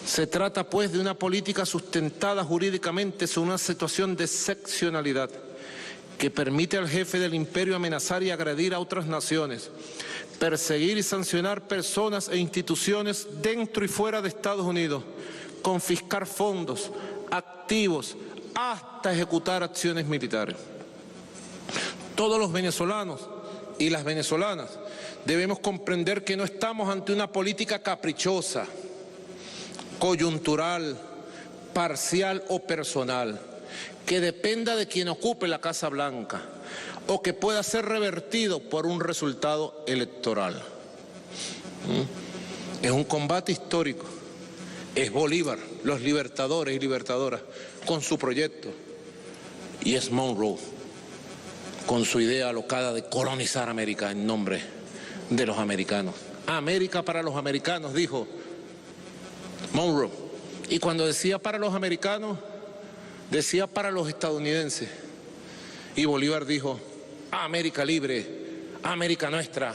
Se trata, pues, de una política sustentada jurídicamente sobre una situación de excepcionalidad que permite al jefe del imperio amenazar y agredir a otras naciones, perseguir y sancionar personas e instituciones dentro y fuera de Estados Unidos, confiscar fondos, activos, hasta ejecutar acciones militares. Todos los venezolanos y las venezolanas debemos comprender que no estamos ante una política caprichosa, coyuntural, parcial o personal, que dependa de quien ocupe la Casa Blanca o que pueda ser revertido por un resultado electoral. Es un combate histórico. Es Bolívar, los libertadores y libertadoras, con su proyecto. Y es Monroe, con su idea alocada de colonizar América en nombre de los americanos. América para los americanos, dijo Monroe. Y cuando decía para los americanos, decía para los estadounidenses. Y Bolívar dijo, América libre, América nuestra,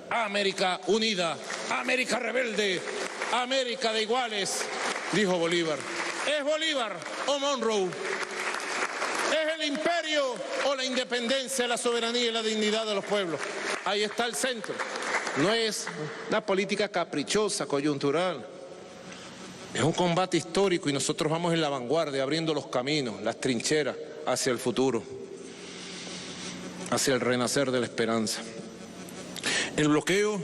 América unida, América rebelde, América de iguales, dijo Bolívar. ¿Es Bolívar o Monroe? ¿Es el imperio o la independencia, la soberanía y la dignidad de los pueblos? Ahí está el centro. No es una política caprichosa, coyuntural. Es un combate histórico y nosotros vamos en la vanguardia, abriendo los caminos, las trincheras hacia el futuro, hacia el renacer de la esperanza. El bloqueo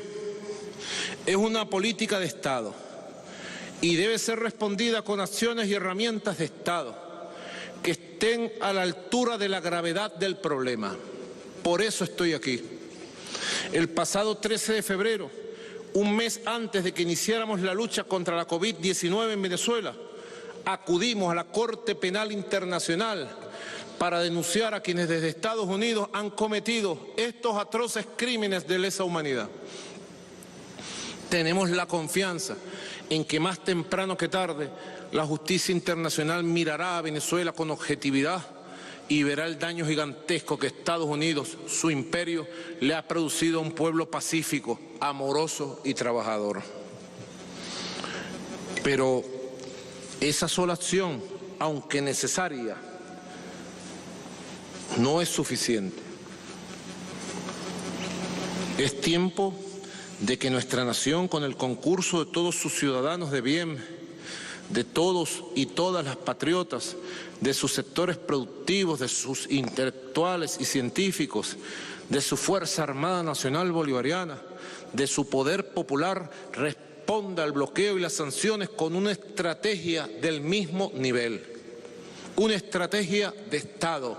es una política de Estado y debe ser respondida con acciones y herramientas de Estado que estén a la altura de la gravedad del problema. Por eso estoy aquí. El pasado 13 de febrero, un mes antes de que iniciáramos la lucha contra la COVID-19 en Venezuela, acudimos a la Corte Penal Internacional para denunciar a quienes desde Estados Unidos han cometido estos atroces crímenes de lesa humanidad. Tenemos la confianza en que más temprano que tarde la justicia internacional mirará a Venezuela con objetividad y verá el daño gigantesco que Estados Unidos, su imperio, le ha producido a un pueblo pacífico, amoroso y trabajador. Pero esa sola acción, aunque necesaria, no es suficiente. Es tiempo de que nuestra nación, con el concurso de todos sus ciudadanos de bien, de todos y todas las patriotas, de sus sectores productivos, de sus intelectuales y científicos, de su Fuerza Armada Nacional Bolivariana, de su poder popular, responda al bloqueo y las sanciones con una estrategia del mismo nivel, una estrategia de Estado,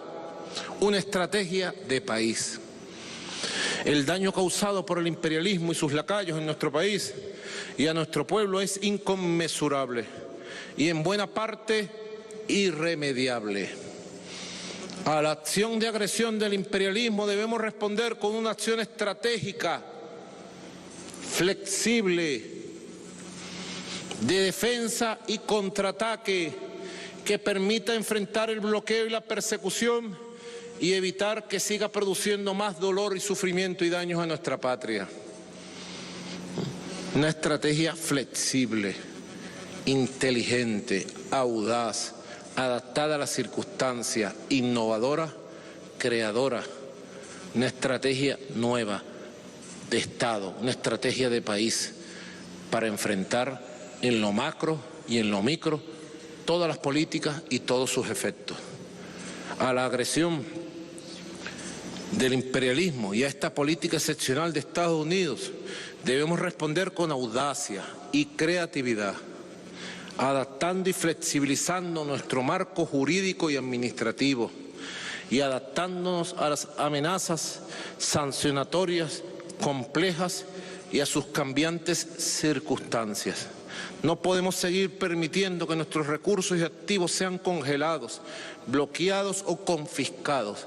una estrategia de país. El daño causado por el imperialismo y sus lacayos en nuestro país y a nuestro pueblo es inconmensurable y en buena parte irremediable. A la acción de agresión del imperialismo debemos responder con una acción estratégica, flexible, de defensa y contraataque que permita enfrentar el bloqueo y la persecución y evitar que siga produciendo más dolor y sufrimiento y daños a nuestra patria. Una estrategia flexible, inteligente, audaz, adaptada a las circunstancias, innovadora, creadora, una estrategia nueva de Estado, una estrategia de país para enfrentar en lo macro y en lo micro todas las políticas y todos sus efectos. A la agresión del imperialismo y a esta política excepcional de Estados Unidos debemos responder con audacia y creatividad, adaptando y flexibilizando nuestro marco jurídico y administrativo y adaptándonos a las amenazas sancionatorias complejas y a sus cambiantes circunstancias. No podemos seguir permitiendo que nuestros recursos y activos sean congelados, bloqueados o confiscados.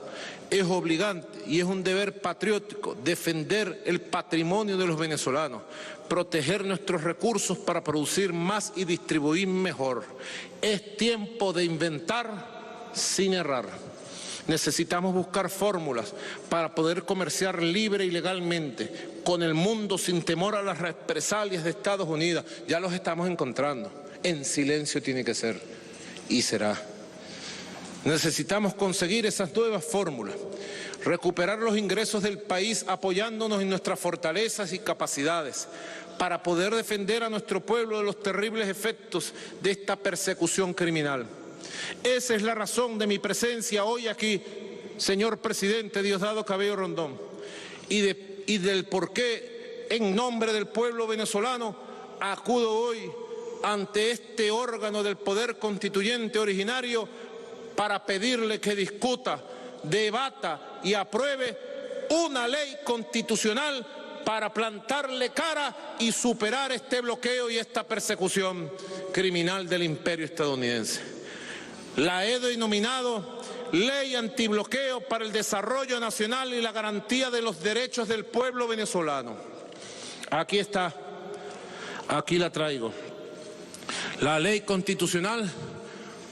Es obligante y es un deber patriótico defender el patrimonio de los venezolanos, proteger nuestros recursos para producir más y distribuir mejor. Es tiempo de inventar sin errar. Necesitamos buscar fórmulas para poder comerciar libre y legalmente con el mundo sin temor a las represalias de Estados Unidos. Ya los estamos encontrando. En silencio tiene que ser y será. Necesitamos conseguir esas nuevas fórmulas, recuperar los ingresos del país apoyándonos en nuestras fortalezas y capacidades para poder defender a nuestro pueblo de los terribles efectos de esta persecución criminal. Esa es la razón de mi presencia hoy aquí, señor presidente Diosdado Cabello Rondón, y del por qué, en nombre del pueblo venezolano, acudo hoy ante este órgano del poder constituyente originario para pedirle que discuta, debata y apruebe una ley constitucional para plantarle cara y superar este bloqueo y esta persecución criminal del imperio estadounidense. La he denominado Ley Antibloqueo para el Desarrollo Nacional y la Garantía de los Derechos del Pueblo Venezolano. Aquí está, aquí la traigo. La Ley Constitucional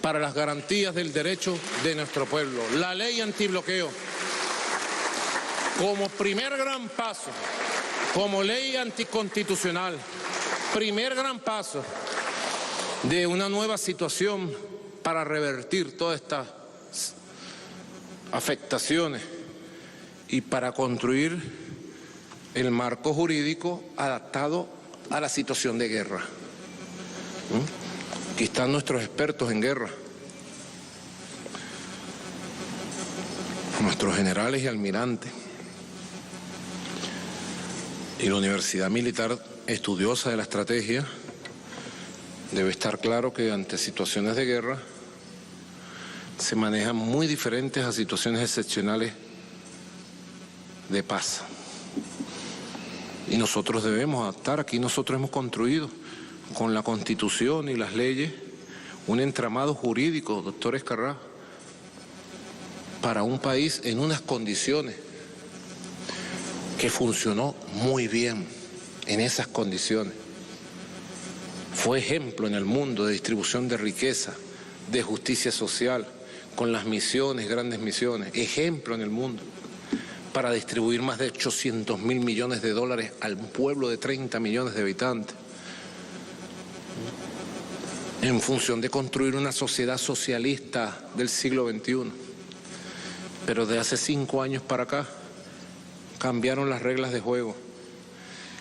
para las garantías del derecho de nuestro pueblo. La Ley Antibloqueo. Como primer gran paso, como ley anticonstitucional, primer gran paso de una nueva situación para revertir todas estas afectaciones y para construir el marco jurídico adaptado a la situación de guerra. Aquí están nuestros expertos en guerra, nuestros generales y almirantes, y la Universidad Militar estudiosa de la estrategia. Debe estar claro que ante situaciones de guerra se manejan muy diferentes a situaciones excepcionales de paz. Y nosotros debemos adaptar. Aquí nosotros hemos construido con la Constitución y las leyes un entramado jurídico, doctor Escarrá, para un país en unas condiciones que funcionó muy bien en esas condiciones. Fue ejemplo en el mundo de distribución de riqueza, de justicia social, con las misiones, grandes misiones, ejemplo en el mundo, para distribuir más de 800.000 millones de dólares al pueblo de 30 millones de habitantes, en función de construir una sociedad socialista del siglo XXI. Pero de hace 5 años para acá, cambiaron las reglas de juego.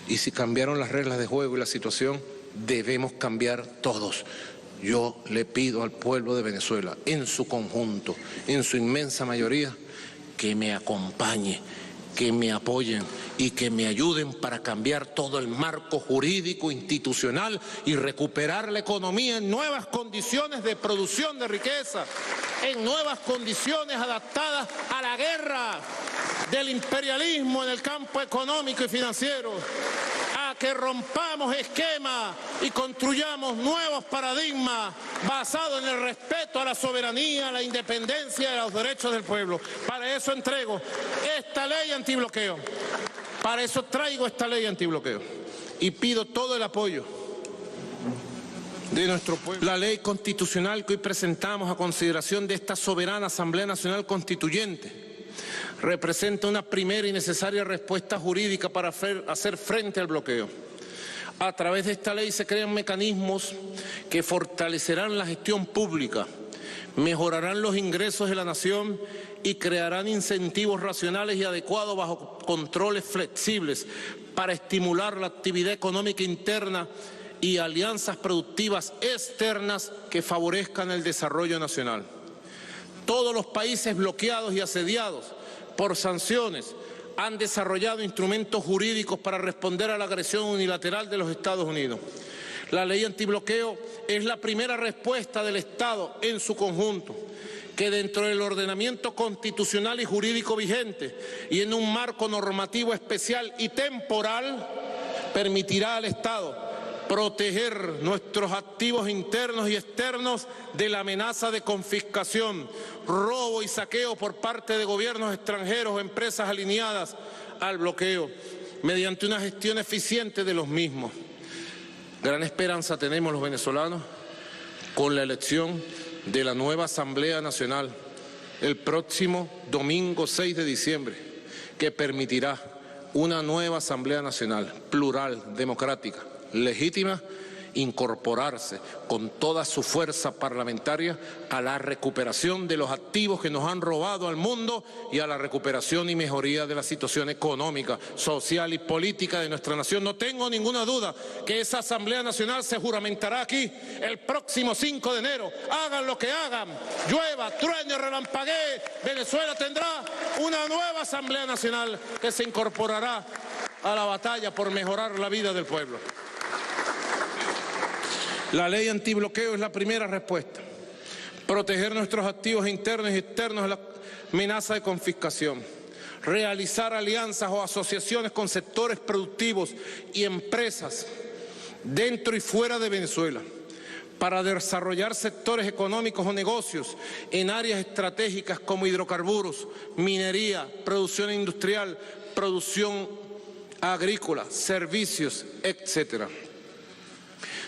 Y si cambiaron las reglas de juego y la situación, debemos cambiar todos. Yo le pido al pueblo de Venezuela, en su conjunto, en su inmensa mayoría, que me acompañe, que me apoyen y que me ayuden para cambiar todo el marco jurídico, institucional y recuperar la economía en nuevas condiciones de producción de riqueza, en nuevas condiciones adaptadas a la guerra. del imperialismo en el campo económico y financiero, a que rompamos esquemas y construyamos nuevos paradigmas basados en el respeto a la soberanía, la independencia y a los derechos del pueblo. Para eso entrego esta ley antibloqueo. Para eso traigo esta ley antibloqueo. Y pido todo el apoyo de nuestro pueblo. La ley constitucional que hoy presentamos a consideración de esta soberana Asamblea Nacional Constituyente representa una primera y necesaria respuesta jurídica para hacer frente al bloqueo. A través de esta ley se crean mecanismos que fortalecerán la gestión pública, mejorarán los ingresos de la nación y crearán incentivos racionales y adecuados bajo controles flexibles para estimular la actividad económica interna y alianzas productivas externas que favorezcan el desarrollo nacional. Todos los países bloqueados y asediados por sanciones han desarrollado instrumentos jurídicos para responder a la agresión unilateral de los Estados Unidos. La ley antibloqueo es la primera respuesta del Estado en su conjunto, que dentro del ordenamiento constitucional y jurídico vigente y en un marco normativo especial y temporal permitirá al Estado proteger nuestros activos internos y externos de la amenaza de confiscación, robo y saqueo por parte de gobiernos extranjeros o empresas alineadas al bloqueo, mediante una gestión eficiente de los mismos. Gran esperanza tenemos los venezolanos con la elección de la nueva Asamblea Nacional el próximo domingo 6 de diciembre, que permitirá una nueva Asamblea Nacional plural, democrática, legítima, incorporarse con toda su fuerza parlamentaria a la recuperación de los activos que nos han robado al mundo y a la recuperación y mejoría de la situación económica, social y política de nuestra nación. No tengo ninguna duda que esa Asamblea Nacional se juramentará aquí el próximo 5 de enero. Hagan lo que hagan, llueva, truene, relampaguee, Venezuela tendrá una nueva Asamblea Nacional que se incorporará a la batalla por mejorar la vida del pueblo. La ley antibloqueo es la primera respuesta. Proteger nuestros activos internos y externos de la amenaza de confiscación. Realizar alianzas o asociaciones con sectores productivos y empresas dentro y fuera de Venezuela para desarrollar sectores económicos o negocios en áreas estratégicas como hidrocarburos, minería, producción industrial, producción agrícola, servicios, etcétera.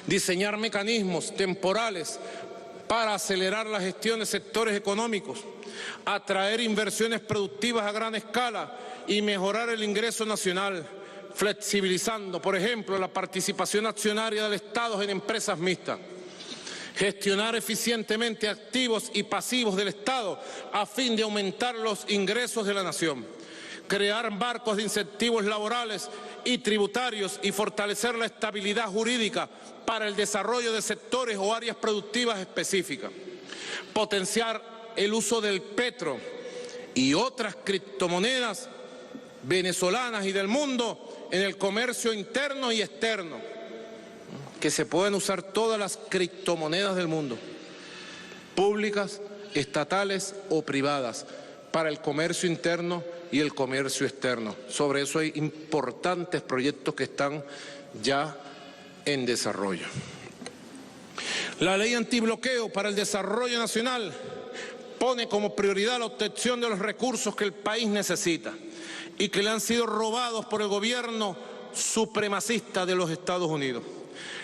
Diseñar mecanismos temporales para acelerar la gestión de sectores económicos, atraer inversiones productivas a gran escala y mejorar el ingreso nacional, flexibilizando, por ejemplo, la participación accionaria del Estado en empresas mixtas. Gestionar eficientemente activos y pasivos del Estado a fin de aumentar los ingresos de la nación. Crear marcos de incentivos laborales y tributarios y fortalecer la estabilidad jurídica para el desarrollo de sectores o áreas productivas específicas. Potenciar el uso del petro y otras criptomonedas venezolanas y del mundo en el comercio interno y externo. Que se pueden usar todas las criptomonedas del mundo, públicas, estatales o privadas, para el comercio interno y el comercio externo. Sobre eso hay importantes proyectos que están ya en desarrollo. La ley antibloqueo para el desarrollo nacional pone como prioridad la obtención de los recursos que el país necesita y que le han sido robados por el gobierno supremacista de los Estados Unidos.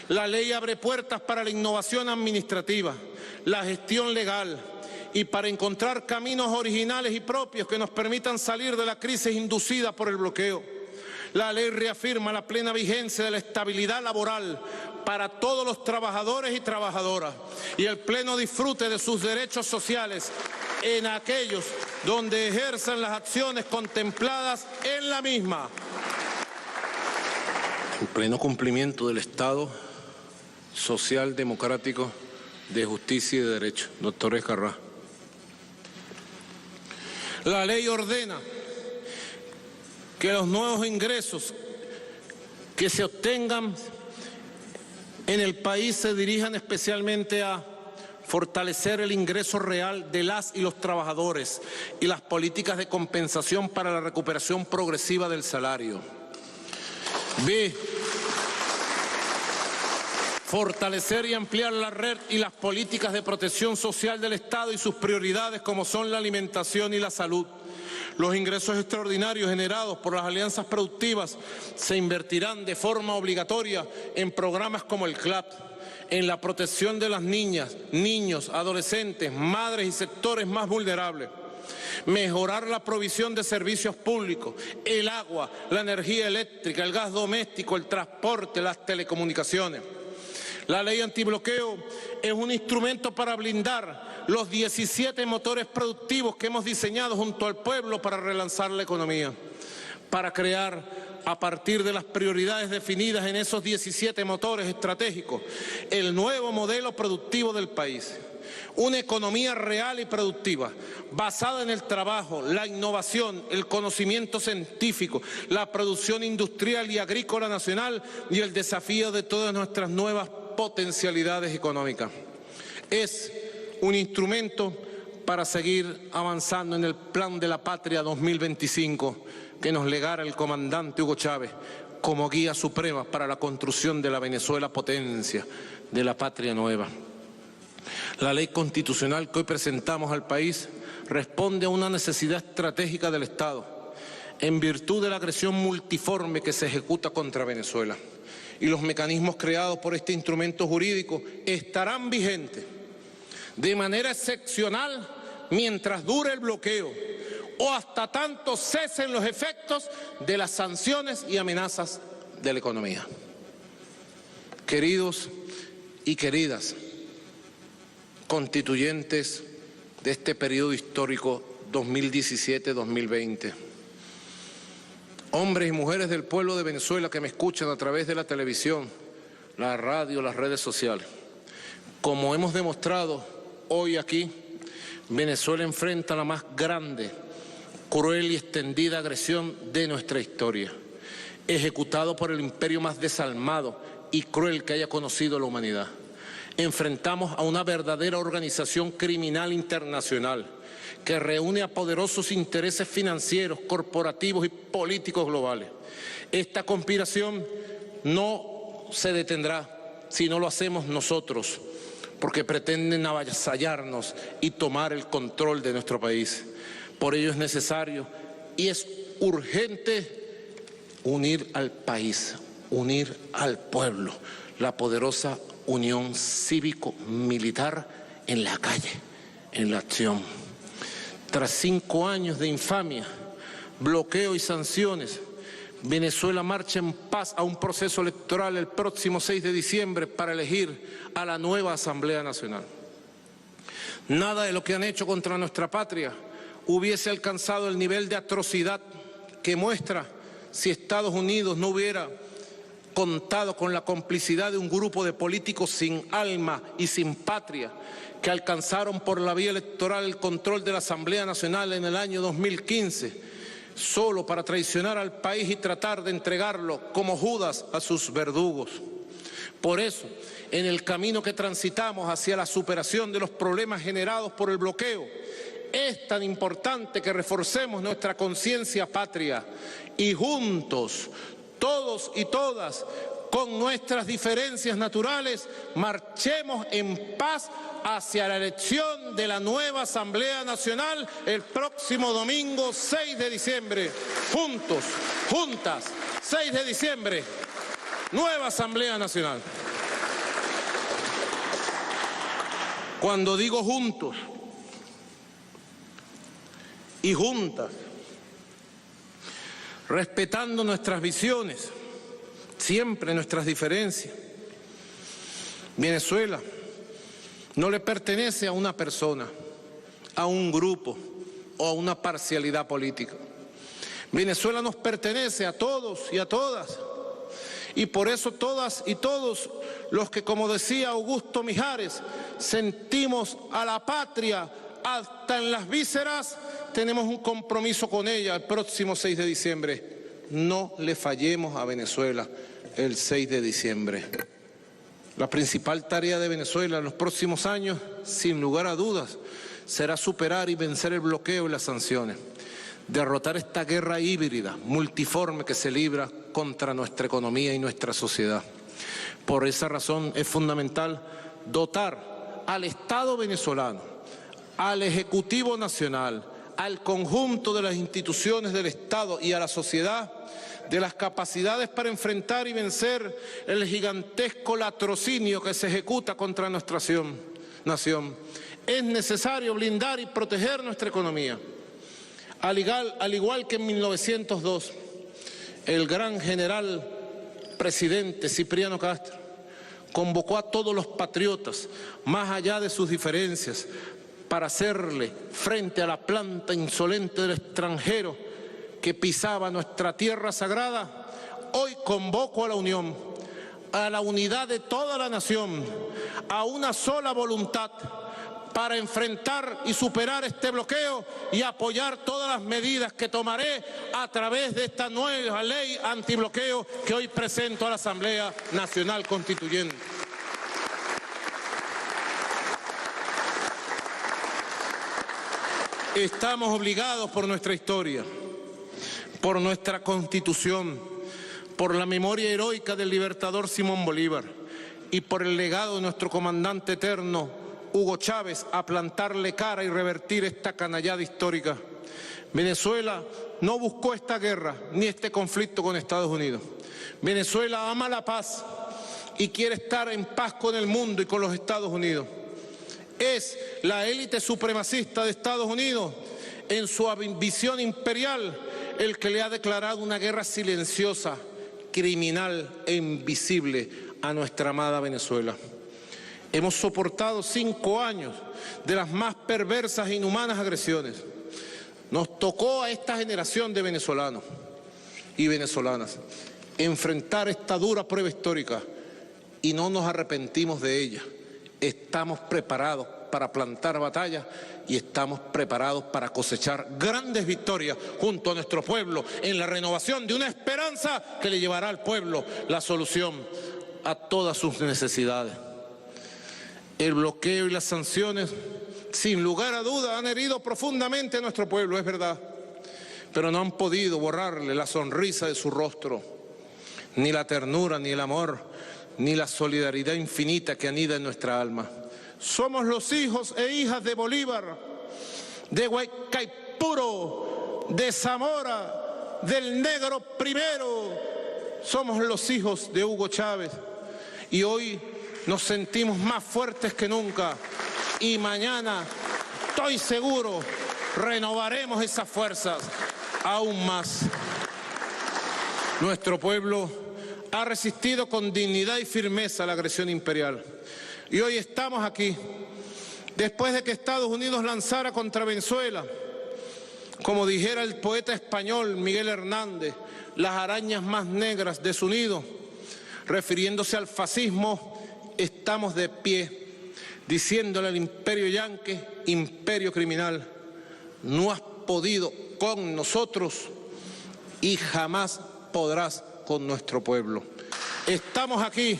La ley abre puertas para la innovación administrativa, la gestión legal y para encontrar caminos originales y propios que nos permitan salir de la crisis inducida por el bloqueo. La ley reafirma la plena vigencia de la estabilidad laboral para todos los trabajadores y trabajadoras y el pleno disfrute de sus derechos sociales en aquellos donde ejerzan las acciones contempladas en la misma. En pleno cumplimiento del Estado social, democrático, de justicia y de derecho. Doctor Escarrá. La ley ordena que los nuevos ingresos que se obtengan en el país se dirijan especialmente a fortalecer el ingreso real de las y los trabajadores y las políticas de compensación para la recuperación progresiva del salario. B. Fortalecer y ampliar la red y las políticas de protección social del Estado y sus prioridades como son la alimentación y la salud. Los ingresos extraordinarios generados por las alianzas productivas se invertirán de forma obligatoria en programas como el CLAP, en la protección de las niñas, niños, adolescentes, madres y sectores más vulnerables. Mejorar la provisión de servicios públicos, el agua, la energía eléctrica, el gas doméstico, el transporte, las telecomunicaciones. La ley antibloqueo es un instrumento para blindar los 17 motores productivos que hemos diseñado junto al pueblo para relanzar la economía, para crear, a partir de las prioridades definidas en esos 17 motores estratégicos, el nuevo modelo productivo del país. Una economía real y productiva, basada en el trabajo, la innovación, el conocimiento científico, la producción industrial y agrícola nacional y el desafío de todas nuestras nuevas potencialidades económicas. Es un instrumento para seguir avanzando en el Plan de la Patria 2025 que nos legara el comandante Hugo Chávez como guía suprema para la construcción de la Venezuela potencia, de la patria nueva. La ley constitucional que hoy presentamos al país responde a una necesidad estratégica del Estado, en virtud de la agresión multiforme que se ejecuta contra Venezuela. Y los mecanismos creados por este instrumento jurídico estarán vigentes de manera excepcional mientras dure el bloqueo o hasta tanto cesen los efectos de las sanciones y amenazas de la economía. Queridos y queridas constituyentes de este periodo histórico 2017-2020, hombres y mujeres del pueblo de Venezuela que me escuchan a través de la televisión, la radio, las redes sociales. Como hemos demostrado hoy aquí, Venezuela enfrenta la más grande, cruel y extendida agresión de nuestra historia, ejecutado por el imperio más desalmado y cruel que haya conocido la humanidad. Enfrentamos a una verdadera organización criminal internacional que reúne a poderosos intereses financieros, corporativos y políticos globales. Esta conspiración no se detendrá si no lo hacemos nosotros, porque pretenden avasallarnos y tomar el control de nuestro país. Por ello es necesario y es urgente unir al país, unir al pueblo, la poderosa unión cívico-militar en la calle, en la acción. Tras 5 años de infamia, bloqueo y sanciones, Venezuela marcha en paz a un proceso electoral el próximo 6 de diciembre para elegir a la nueva Asamblea Nacional. Nada de lo que han hecho contra nuestra patria hubiese alcanzado el nivel de atrocidad que muestra si Estados Unidos no hubiera contado con la complicidad de un grupo de políticos sin alma y sin patria que alcanzaron por la vía electoral el control de la Asamblea Nacional en el año 2015, solo para traicionar al país y tratar de entregarlo como Judas a sus verdugos. Por eso, en el camino que transitamos hacia la superación de los problemas generados por el bloqueo, es tan importante que reforcemos nuestra conciencia patria y juntos, todos y todas, con nuestras diferencias naturales, marchemos en paz hacia la elección de la nueva Asamblea Nacional el próximo domingo 6 de diciembre. Juntos, juntas, 6 de diciembre, nueva Asamblea Nacional. Cuando digo juntos y juntas, respetando nuestras visiones, siempre nuestras diferencias. Venezuela no le pertenece a una persona, a un grupo o a una parcialidad política. Venezuela nos pertenece a todos y a todas. Y por eso todas y todos los que, como decía Augusto Mijares, sentimos a la patria hasta en las vísceras, tenemos un compromiso con ella el próximo 6 de diciembre. No le fallemos a Venezuela el 6 de diciembre. La principal tarea de Venezuela en los próximos años, sin lugar a dudas, será superar y vencer el bloqueo y las sanciones. Derrotar esta guerra híbrida, multiforme que se libra contra nuestra economía y nuestra sociedad. Por esa razón es fundamental dotar al Estado venezolano, al Ejecutivo Nacional, al conjunto de las instituciones del Estado y a la sociedad de las capacidades para enfrentar y vencer el gigantesco latrocinio que se ejecuta contra nuestra nación. Es necesario blindar y proteger nuestra economía. Al igual que en 1902, el gran general presidente Cipriano Castro convocó a todos los patriotas, más allá de sus diferencias, para hacerle frente a la planta insolente del extranjero que pisaba nuestra tierra sagrada. Hoy convoco a la unión, a la unidad de toda la nación, a una sola voluntad para enfrentar y superar este bloqueo y apoyar todas las medidas que tomaré a través de esta nueva ley antibloqueo que hoy presento a la Asamblea Nacional Constituyente. Estamos obligados por nuestra historia, por nuestra Constitución, por la memoria heroica del libertador Simón Bolívar y por el legado de nuestro comandante eterno Hugo Chávez a plantarle cara y revertir esta canallada histórica. Venezuela no buscó esta guerra ni este conflicto con Estados Unidos. Venezuela ama la paz y quiere estar en paz con el mundo y con los Estados Unidos. Es la élite supremacista de Estados Unidos, en su ambición imperial, el que le ha declarado una guerra silenciosa, criminal e invisible a nuestra amada Venezuela. Hemos soportado 5 años de las más perversas e inhumanas agresiones. Nos tocó a esta generación de venezolanos y venezolanas enfrentar esta dura prueba histórica y no nos arrepentimos de ella. Estamos preparados para plantar batalla y estamos preparados para cosechar grandes victorias junto a nuestro pueblo en la renovación de una esperanza que le llevará al pueblo la solución a todas sus necesidades. El bloqueo y las sanciones, sin lugar a duda, han herido profundamente a nuestro pueblo, es verdad, pero no han podido borrarle la sonrisa de su rostro, ni la ternura, ni el amor, ni la solidaridad infinita que anida en nuestra alma. Somos los hijos e hijas de Bolívar, de Guaycaipuro, de Zamora, del Negro Primero. Somos los hijos de Hugo Chávez y hoy nos sentimos más fuertes que nunca y mañana, estoy seguro, renovaremos esas fuerzas aún más. Nuestro pueblo ha resistido con dignidad y firmeza a la agresión imperial. Y hoy estamos aquí, después de que Estados Unidos lanzara contra Venezuela, como dijera el poeta español Miguel Hernández, las arañas más negras de su nido, refiriéndose al fascismo, estamos de pie, diciéndole al imperio yanqui, imperio criminal, no has podido con nosotros y jamás podrás con nuestro pueblo. Estamos aquí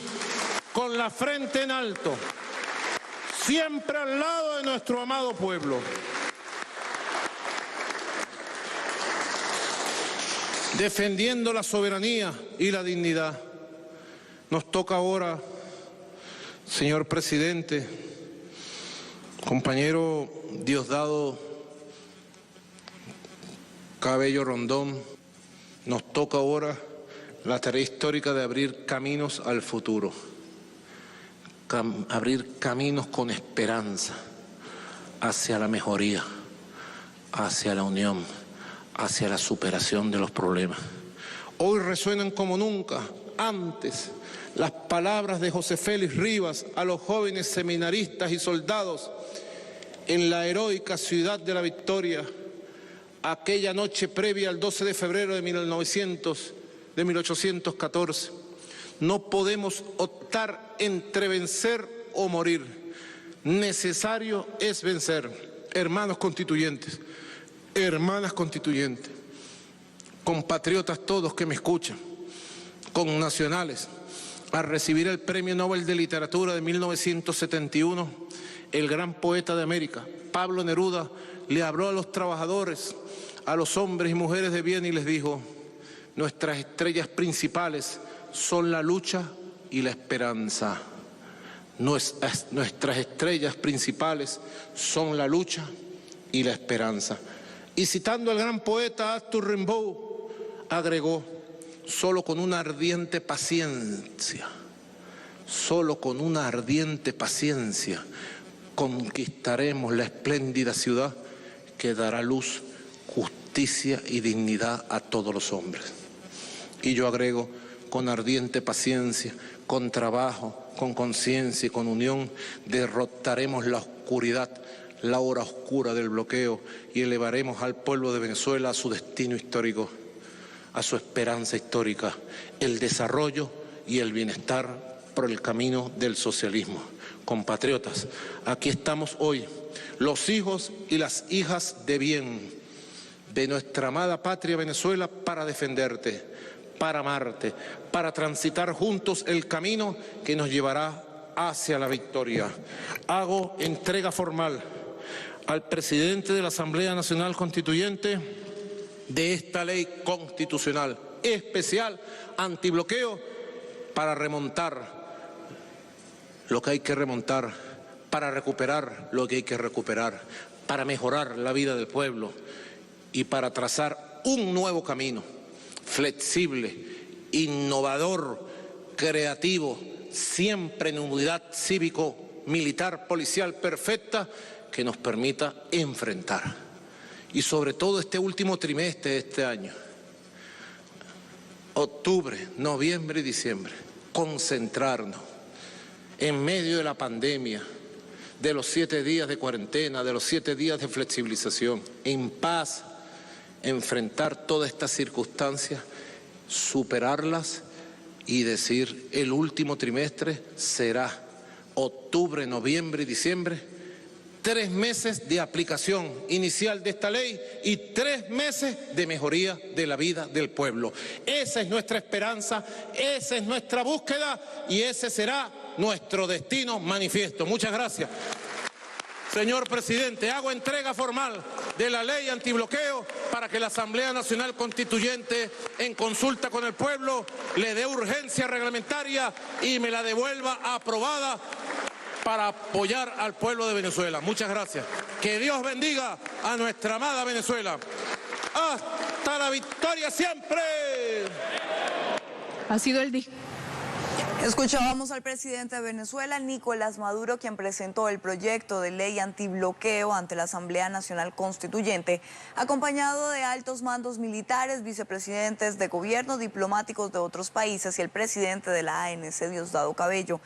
con la frente en alto, siempre al lado de nuestro amado pueblo. Defendiendo la soberanía y la dignidad. Nos toca ahora, señor presidente, compañero Diosdado Cabello Rondón, nos toca ahora la tarea histórica de abrir caminos al futuro, abrir caminos con esperanza hacia la mejoría, hacia la unión, hacia la superación de los problemas. Hoy resuenan como nunca antes las palabras de José Félix Rivas a los jóvenes seminaristas y soldados en la heroica ciudad de la Victoria, aquella noche previa al 12 de febrero de 1814. No podemos optar entre vencer o morir. Necesario es vencer. Hermanos constituyentes, hermanas constituyentes, compatriotas todos que me escuchan, connacionales, al recibir el Premio Nobel de Literatura de 1971, el gran poeta de América, Pablo Neruda, le habló a los trabajadores, a los hombres y mujeres de bien y les dijo: nuestras estrellas principales son la lucha y la esperanza. Nuestras estrellas principales son la lucha y la esperanza. Y citando al gran poeta Arthur Rimbaud, agregó: solo con una ardiente paciencia, solo con una ardiente paciencia conquistaremos la espléndida ciudad que dará luz, justicia y dignidad a todos los hombres. Y yo agrego: con ardiente paciencia, con trabajo, con conciencia y con unión, derrotaremos la oscuridad, la hora oscura del bloqueo, y elevaremos al pueblo de Venezuela a su destino histórico, a su esperanza histórica, el desarrollo y el bienestar por el camino del socialismo. Compatriotas, aquí estamos hoy, los hijos y las hijas de bien de nuestra amada patria Venezuela, para defenderte, para amarte, para transitar juntos el camino que nos llevará hacia la victoria. Hago entrega formal al presidente de la Asamblea Nacional Constituyente de esta ley constitucional especial antibloqueo para remontar lo que hay que remontar, para recuperar lo que hay que recuperar, para mejorar la vida del pueblo y para trazar un nuevo camino flexible, innovador, creativo, siempre en unidad cívico-militar, policial perfecta, que nos permita enfrentar. Y sobre todo este último trimestre de este año, octubre, noviembre y diciembre, concentrarnos en medio de la pandemia, de los 7 días de cuarentena, de los 7 días de flexibilización, en paz, enfrentar todas estas circunstancias, superarlas y decir: el último trimestre será octubre, noviembre y diciembre, 3 meses de aplicación inicial de esta ley y 3 meses de mejoría de la vida del pueblo. Esa es nuestra esperanza, esa es nuestra búsqueda y ese será nuestro destino manifiesto. Muchas gracias. Señor presidente, hago entrega formal de la ley antibloqueo para que la Asamblea Nacional Constituyente, en consulta con el pueblo, le dé urgencia reglamentaria y me la devuelva aprobada para apoyar al pueblo de Venezuela. Muchas gracias. Que Dios bendiga a nuestra amada Venezuela. ¡Hasta la victoria siempre! Ha sido Escuchábamos al presidente de Venezuela, Nicolás Maduro, quien presentó el proyecto de ley antibloqueo ante la Asamblea Nacional Constituyente, acompañado de altos mandos militares, vicepresidentes de gobierno, diplomáticos de otros países y el presidente de la ANC, Diosdado Cabello.